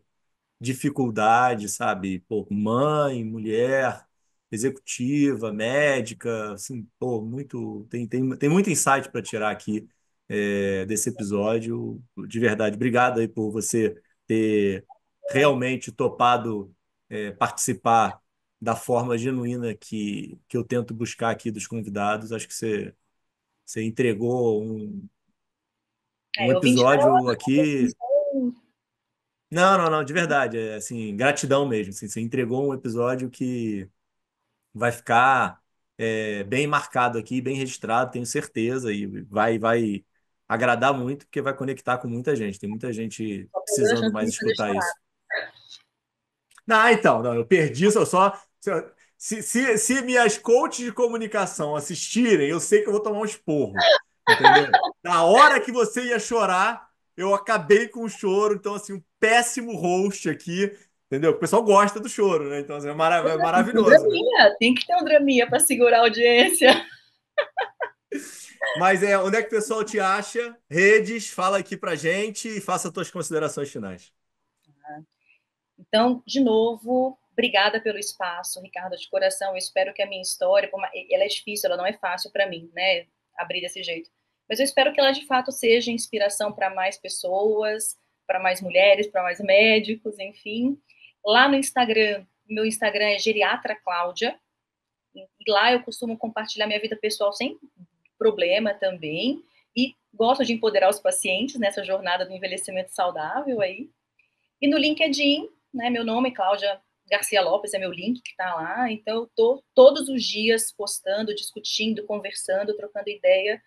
dificuldade, sabe? Pô, mãe, mulher, executiva, médica, assim, pô, muito, tem muito insight para tirar aqui desse episódio, de verdade. Obrigado aí por você ter realmente topado participar da forma genuína que eu tento buscar aqui dos convidados. Acho que você entregou um Eu vim de episódio carona, aqui. Não, não, não, de verdade, é assim, gratidão mesmo. Assim, você entregou um episódio que vai ficar bem marcado aqui, bem registrado, tenho certeza, e vai agradar muito, porque vai conectar com muita gente. Tem muita gente só perdeu a precisando chance de mais me fazer escutar chorar. isso. Não, então, não, eu perdi, só. Se minhas coaches de comunicação assistirem, eu sei que eu vou tomar um esporro, entendeu? Na hora que você ia chorar, eu acabei com o choro, então, assim, um péssimo host aqui, Entendeu? O pessoal gosta do choro, né? Então, assim, é Tem que ter um maravilhoso, né? draminha, tem que ter um draminha para segurar a audiência. Mas onde é que o pessoal te acha? Redes, fala aqui pra gente e faça as tuas considerações finais. Então, de novo, obrigada pelo espaço, Ricardo, de coração. Eu espero que a minha história, ela é difícil, ela não é fácil para mim, né, abrir desse jeito. Mas eu espero que ela de fato seja inspiração para mais pessoas, para mais mulheres, para mais médicos, enfim. Lá no Instagram, meu Instagram é Geriatra Cláudia, e lá eu costumo compartilhar minha vida pessoal sem problema também, e gosto de empoderar os pacientes nessa jornada do envelhecimento saudável aí. E no LinkedIn, né, meu nome é Cláudia Garcia Lopes, é meu link que está lá. Então, eu estou todos os dias postando, discutindo, conversando, trocando ideia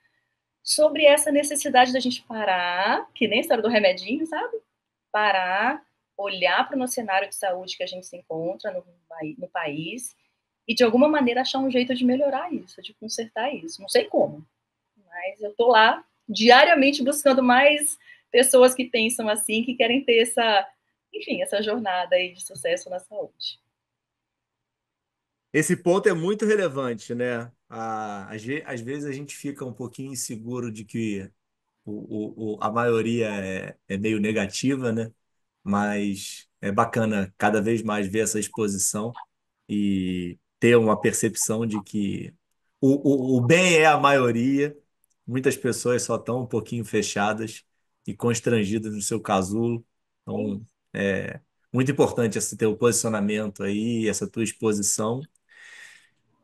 sobre essa necessidade da gente parar, que nem a história do remedinho, sabe? Parar, olhar para o nosso cenário de saúde que a gente se encontra no país e, de alguma maneira, achar um jeito de melhorar isso, de consertar isso. Não sei como, mas eu estou lá diariamente buscando mais pessoas que pensam assim, que querem ter essa, enfim, essa jornada aí de sucesso na saúde. Esse ponto é muito relevante, né? Às vezes a gente fica um pouquinho inseguro de que a maioria é meio negativa, né? Mas é bacana cada vez mais ver essa exposição e ter uma percepção de que o bem é a maioria. Muitas pessoas só estão um pouquinho fechadas e constrangidas no seu casulo. É Então, isso. é muito importante esse teu posicionamento aí, essa tua exposição.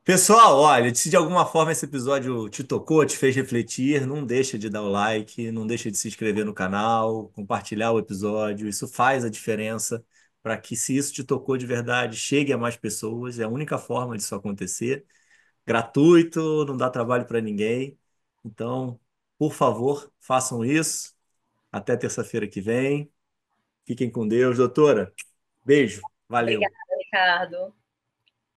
Pessoal, olha, se de alguma forma esse episódio te tocou, te fez refletir, não deixa de dar o like, não deixa de se inscrever no canal, compartilhar o episódio. Isso faz a diferença para que, se isso te tocou de verdade, chegue a mais pessoas. É a única forma disso acontecer. Gratuito, não dá trabalho para ninguém. Então, por favor, façam isso. Até terça-feira que vem. Fiquem com Deus, doutora. Beijo. Obrigada, Valeu. Ricardo.